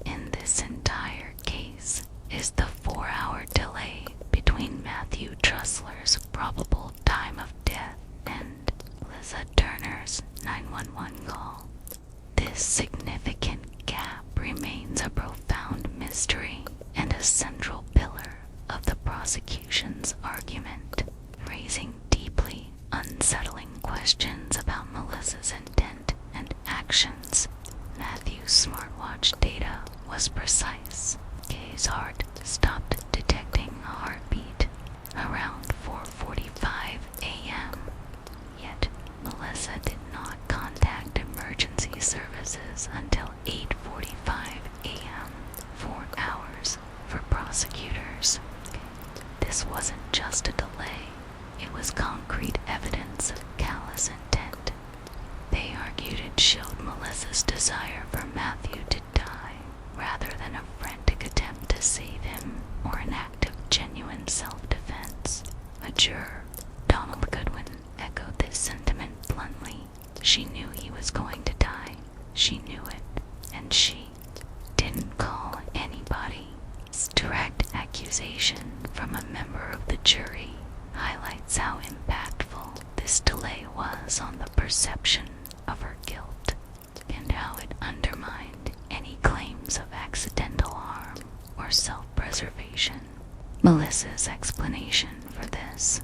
in this entire case is the 4-hour delay between Matthew Trussler's probable time of death and Melissa Turner's 911 call. This significant gap remains a profound mystery and a central pillar of the prosecution's argument, raising deeply unsettling questions about Melissa's intent and actions. Matthew's smartwatch data was precise. Kay's heart stopped detecting a heartbeat around 4:45 a.m. Yet Melissa did not contact emergency services until 8:45 a.m., 4 hours for prosecutors. This wasn't just a delay, it was concrete evidence of callous intent. They argued it showed Melissa's desire for Matthew to die, rather than a frantic attempt to save him or an act of genuine self-defense. A juror, Donald Goodwin, echoed this sentiment bluntly. She knew he was going to die. She knew it, and she didn't call anybody. This direct accusation from a member of the jury highlights how impactful this delay was on the perception of her guilt, and how it undermined any claims of accidental harm or self-preservation. Melissa's explanation for this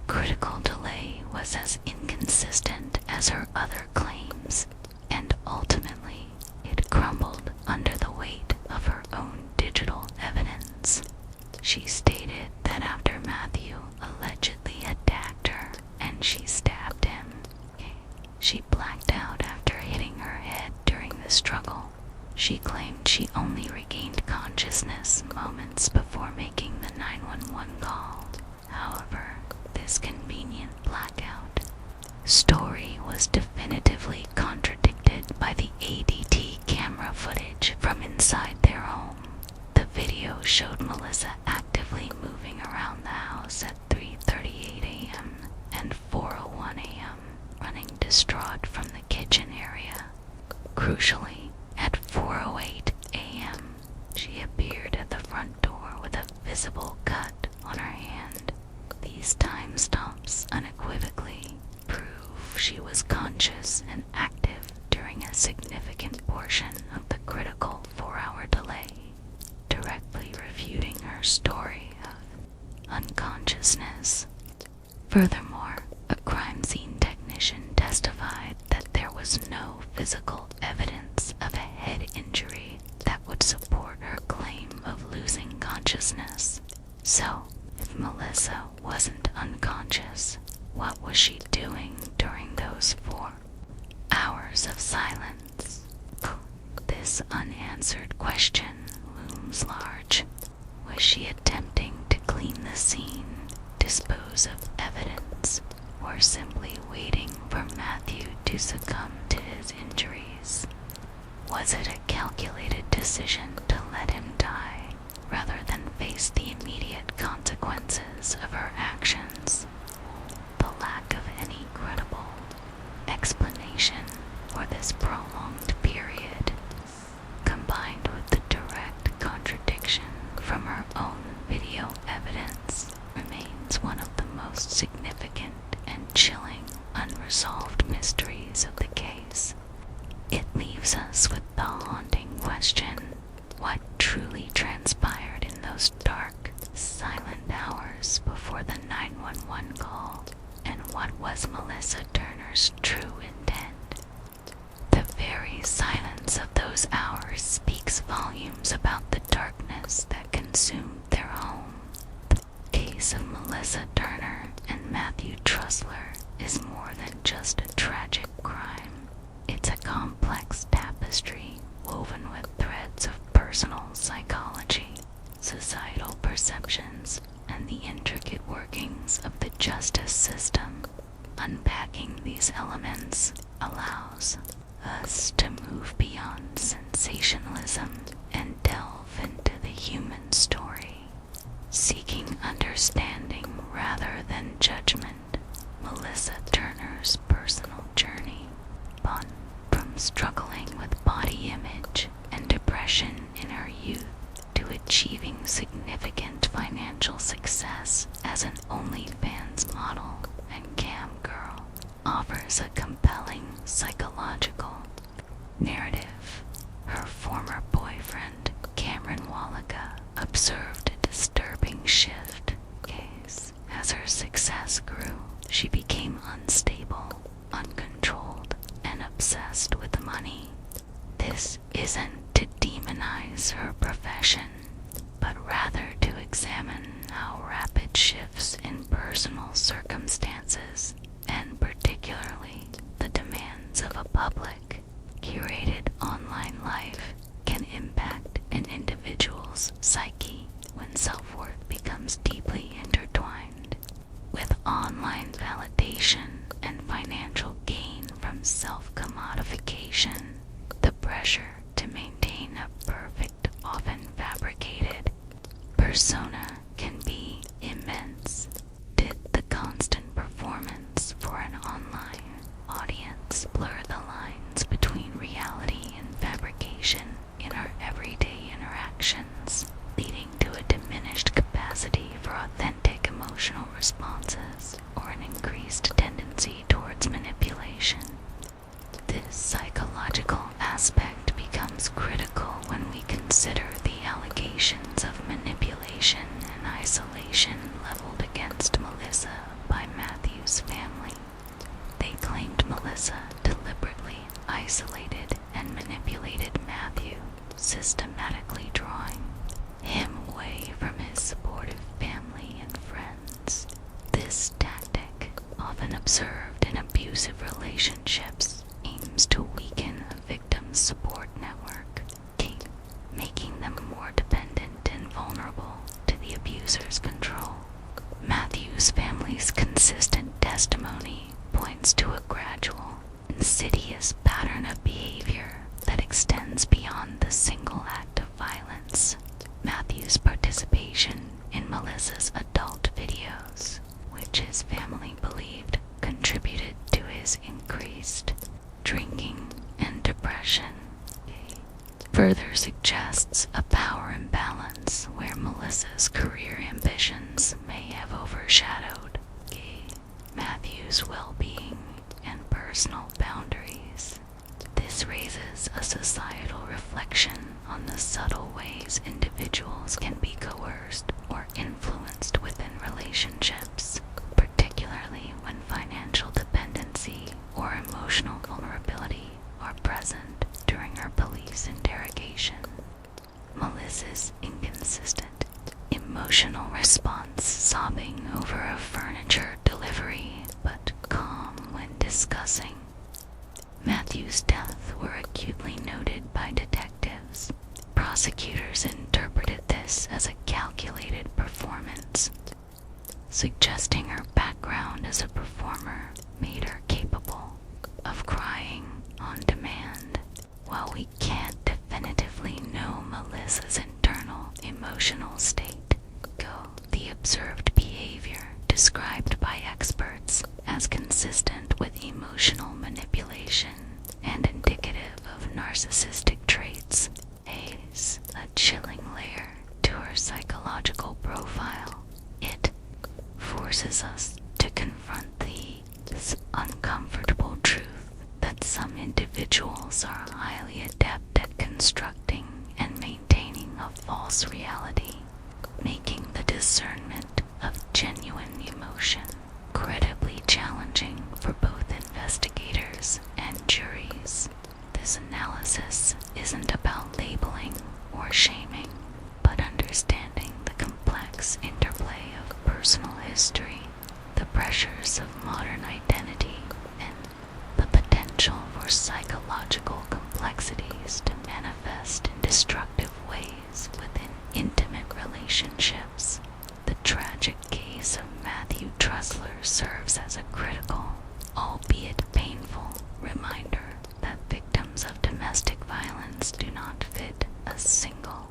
critical delay was as inconsistent as her other claims, and ultimately it crumbled under the weight of her own digital evidence. She stated that after Matthew allegedly attacked her and she stabbed him, she blacked out after hitting her head during the struggle. She claimed she only regained consciousness moments before making the 911 call. However, this convenient blackout story was definitively contradicted by the ADT camera footage from inside their home. The video showed Melissa actively moving around the house at 3:38 a.m. and 4:01 a.m., running distraught from the kitchen area. Crucially, at 4:08 a.m., she appeared at the front door with a visible cut on her hand. These timestamps unequivocally prove she was conscious and active during a significant portion of the critical 4-hour delay, directly refuting her story of unconsciousness. Furthermore, a crime scene technician testified that there was no physical evidence of a head injury that would support her claim of losing consciousness. So, if Melissa wasn't unconscious, what was she doing during those 4 hours of silence? This unanswered question looms large. Was she attempting to clean the scene, dispose of evidence, or simply waiting for Matthew to succumb to his injuries? Was it a calculated decision to let him die, rather than face the immediate consequences of her actions? The lack of any credible explanation for this prolonged period, combined with the direct contradiction from her own video evidence, remains one of the most significant and chilling unresolved mysteries of the case. It leaves us with the haunting question: what truly transpired in those dark, silent hours before the 911 call, and what was Melissa Turner's true intent? The very silence of those hours speaks volumes about the darkness that consumed consumed their home. The case of Melissa Turner and Matthew Trussler is more than just a tragic crime. It's a complex tapestry woven with threads of personal psychology, societal perceptions, and the intricate workings of the justice system. Unpacking these elements allows us to move beyond sensationalism and delve into the human story. Seeking understanding rather than judgment, Melissa Turner's personal journey spun from struggling with body image and depression in her youth to achieving significant financial success as an OnlyFans model and cam girl offers a compelling psychological narrative. Her former boyfriend, Cameron Wallaga, observed a disturbing shift case. As her success grew, she became unstable, uncontrolled, and obsessed with money. This isn't to demonize her profession, but rather to examine how rapid shifts in personal circumstances, and particularly the demands of a public, curated online life, can impact an individual's psyche when self-worth becomes deeply intertwined with online validation and financial gain from self-commodification. The pressure to maintain a perfect, often fabricated, persona can be immense. Did the constant performance for an online audience blur the lines between reality and fabrication in our everyday interactions, leading to a diminished capacity for authentic emotional responses or an increased tendency towards manipulation? This psychological aspect becomes critical when we consider the allegations of manipulation and isolation leveled against Melissa by Matthew's family. They claimed Melissa deliberately isolated and manipulated Matthew, systematically drawing him away from his supportive family and friends. This tactic, often observed in abusive relationships, aims to weaken a victim's support network, making them more dependent and vulnerable to the abuser's control. Matthew's family's consistent testimony points to a gradual, insidious pattern of behavior that extends beyond the single act of violence. Matthew's participation in Melissa's adult videos, which his family believed contributed to his increased drinking and depression, further suggests a power imbalance where Melissa's career ambitions may have overshadowed Matthew's well-being and personal boundaries. This raises a societal reflection on the subtle ways individuals can be coerced or influenced within relationships, particularly when financial dependency or emotional vulnerability are present during her police interrogation. Melissa's inconsistent emotional response, sobbing over a furniture delivery, but calm when discussing Matthew's death, were acutely noted by detectives. Prosecutors interpreted this as a calculated performance, suggesting her background as a performer made her capable of crying on demand. While we can't definitively know Melissa's internal emotional state, the observed behavior described by experts as consistent with emotional manipulation and indicative of narcissistic traits adds a chilling layer to her psychological profile. It forces us to confront the uncomfortable truth that some individuals are highly adept at constructing and maintaining a false reality, making the discernment of genuine emotion incredibly challenging for both investigators and juries. This analysis isn't about labeling or shaming, but understanding complex interplay of personal history, the pressures of modern identity, and the potential for psychological complexities to manifest in destructive ways within intimate relationships. The tragic case of Matthew Trussler serves as a critical, albeit painful, reminder that victims of domestic violence do not fit a single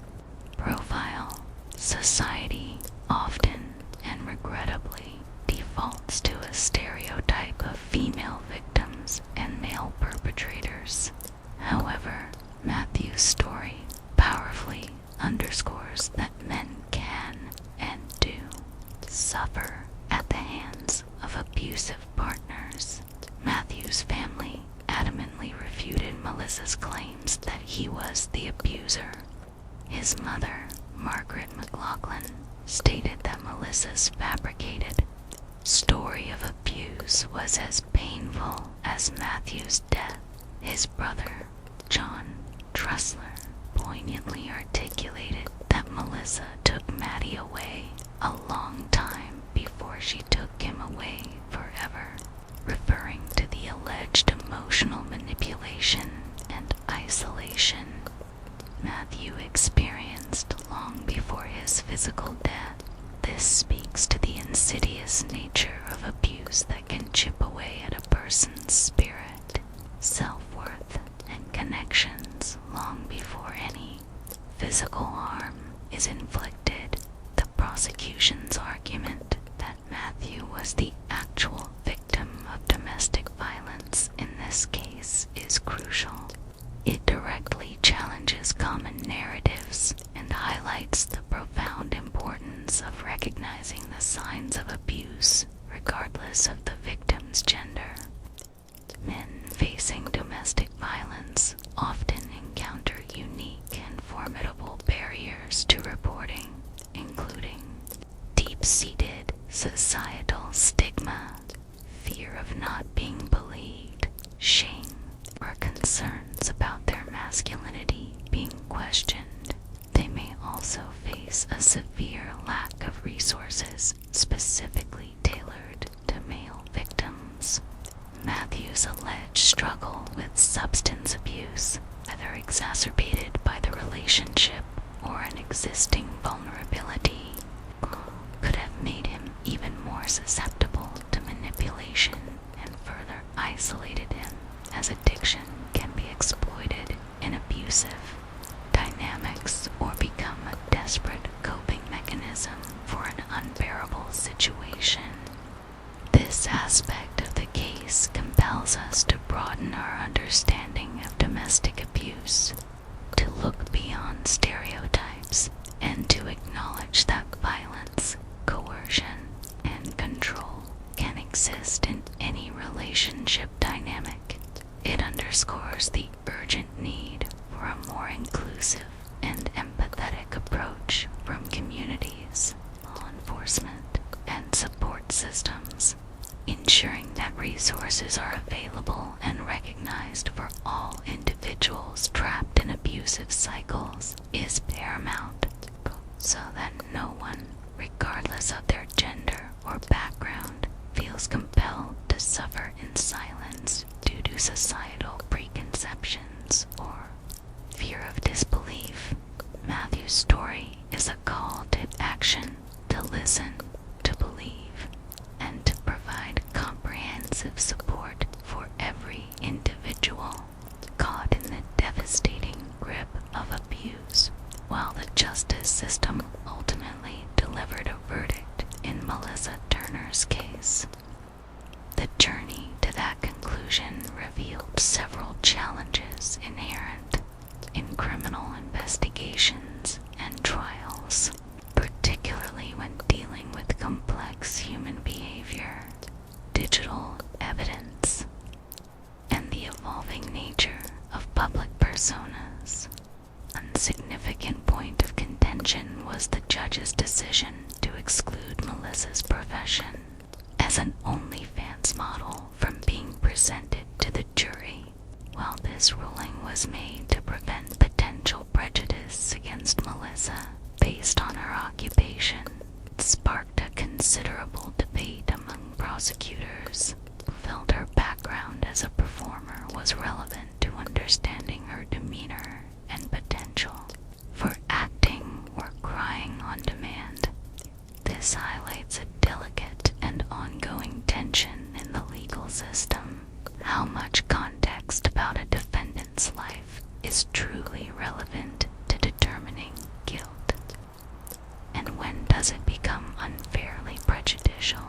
profile. Society often and regrettably defaults to a stereotype of female victims and male perpetrators. However, Matthew's story powerfully underscores that men can and do suffer at the hands of abusive partners. Matthew's family adamantly refuted Melissa's claims that he was the abuser. His mother, Margaret McLaughlin, stated that Melissa's fabricated story of abuse was as painful as Matthew's death. His brother, John Trussler, poignantly articulated that Melissa took Maddie away a long time before she took him away forever, referring to the alleged emotional manipulation and isolation Matthew experienced long before his physical death. This speaks to the insidious nature of abuse that can chip away at a person's spirit, self-worth, and connections long before any physical harm is inflicted. The prosecution's argument that Matthew was the actual victim of domestic violence in this case is crucial. It directly challenges common narratives and highlights the profound importance of recognizing the signs of abuse, regardless of the victim's gender. Men facing domestic violence often encounter unique and formidable barriers to reporting, including deep-seated societal stigma, fear of not being believed, shame, or concerns about their masculinity being questioned. They may also face a severe lack of resources specifically tailored to male victims. Matthew's alleged struggle with substance abuse, whether exacerbated by the relationship or an existing vulnerability, could have made him even more susceptible to manipulation and further isolated him, as addiction can be exploited in abusive dynamics or become a desperate coping mechanism for an unbearable situation. This aspect of the case compels us to broaden our understanding of domestic abuse, to look beyond stereotypes, and to acknowledge that violence, coercion, and control can exist in any relationship dynamic. It underscores the urgent need for a more inclusive and empathetic approach from communities, law enforcement, and support systems, ensuring that resources are available and recognized for all individuals trapped in abusive cycles is paramount, so that no one, regardless of their gender or background, feels compelled to suffer in silence due to societal preconceptions or fear of disbelief. Matthew's story is a call to action, to listen, to believe, and to provide comprehensive support for every individual caught in the devastating grip of abuse. While the justice system ultimately delivered a verdict in Melissa Turner's case, the journey to that conclusion revealed several challenges inherent in criminal investigations and trials, particularly when dealing with complex human behavior, digital evidence, and the evolving nature of public personas. One significant point of contention was the judge's decision to exclude Melissa's profession as an OnlyFans model from being presented to the jury. While this ruling was made to prevent potential prejudice against Melissa based on her occupation, has it become unfairly prejudicial?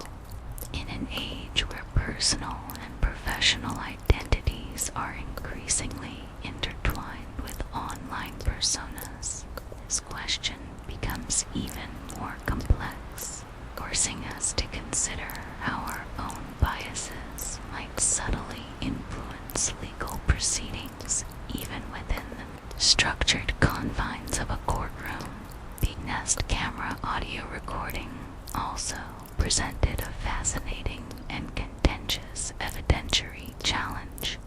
In an age where personal and professional identities are increasingly intertwined with online personas, this question becomes even more complex, forcing us to consider how our own biases might subtly influence legal proceedings even within the structured confines of a courtroom. The Nest camera audio recording also presented a fascinating and contentious evidentiary challenge.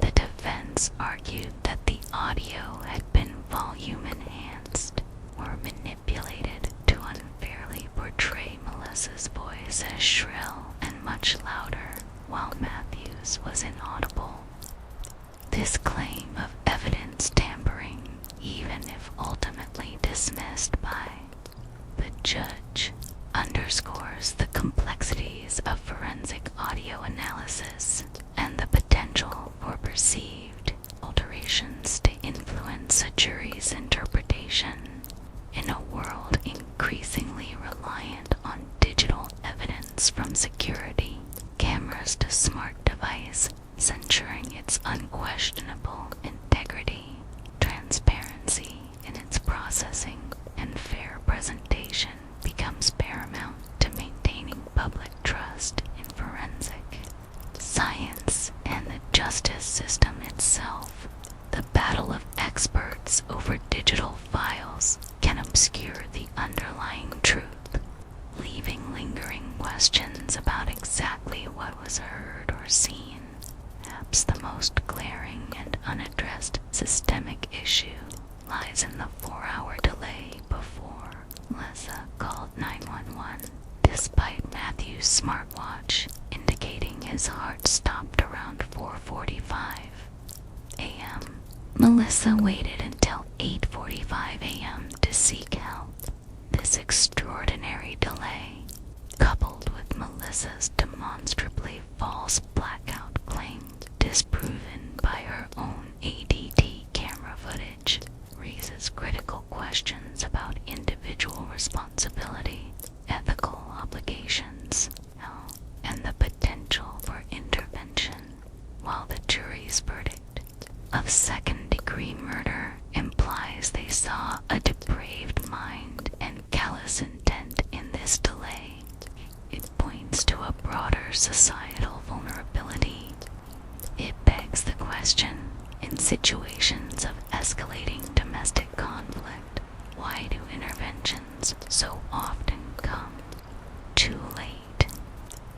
The defense argued that the audio had been volume enhanced or manipulated to unfairly portray Melissa's voice as shrill and much louder, while Matthews was inaudible. This claim of evidence tampering, even if ultimately dismissed by the judge, underscores the complexities of forensic audio analysis and the potential for perceived alterations to influence a jury's interpretation. In a world increasingly reliant on digital evidence from security cameras to smart device, censuring its unquestionable integrity, transparency in its processing, and fair presentation becomes paramount to maintaining public trust in forensic science and the justice system itself. The battle of experts over digital files can obscure the underlying truth, leaving lingering questions about exactly what was heard or seen. Perhaps the most glaring and unaddressed systemic issue lies in the 4-hour delay before Melissa called 911, despite Matthew's smartwatch indicating his heart stopped around 4:45 a.m. Melissa waited until 8:45 a.m. to seek help. This extraordinary delay, coupled with Melissa's demonstrably false blackout claim, disproven by her own ADT camera footage, raises critical questions about individual responsibility, ethical obligations, and the potential for intervention. While the jury's verdict of second-degree murder implies they saw a depraved mind and callous intent in this delay, it points to a broader societal vulnerability. It begs the question, in situations of escalating domestic conflict, why do interventions so often come too late?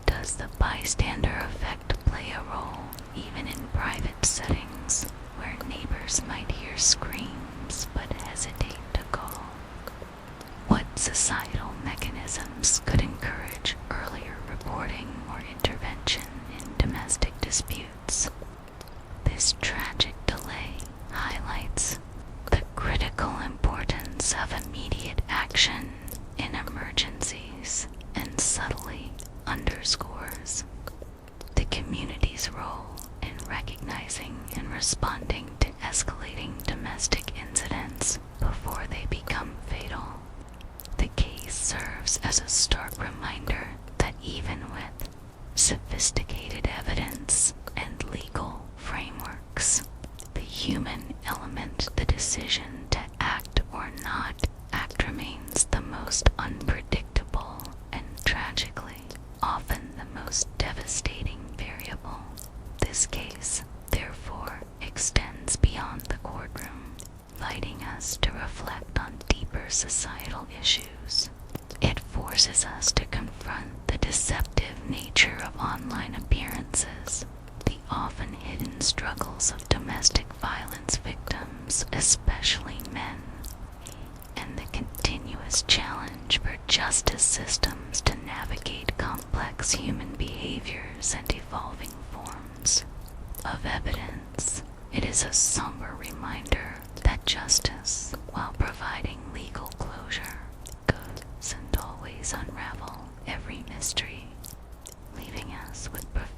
Does the bystander effect play a role even in private settings where neighbors might hear screams but hesitate to call? What societal mechanisms could encourage earlier reporting or intervention in domestic disputes? This tragic delay highlights the critical importance of immediate action in emergencies and subtly underscores the community's role in recognizing and responding to escalating domestic incidents before they become fatal. The case serves as a stark reminder that even with sophisticated evidence and legal frameworks, the human element, the decision to act or not act, remains the most unpredictable and tragically often the most devastating variable. This case, therefore, extends beyond the courtroom, inviting us to reflect on deeper societal issues. It forces us to confront the deceptive nature of online appearances, the often hidden struggles of domestic violence victims, especially men, and the continuous challenge for justice systems to navigate complex human behaviors and evolving forms of evidence. It is a somber reminder that justice, while providing legal closure, doesn't always unravel every mystery, leaving us with profound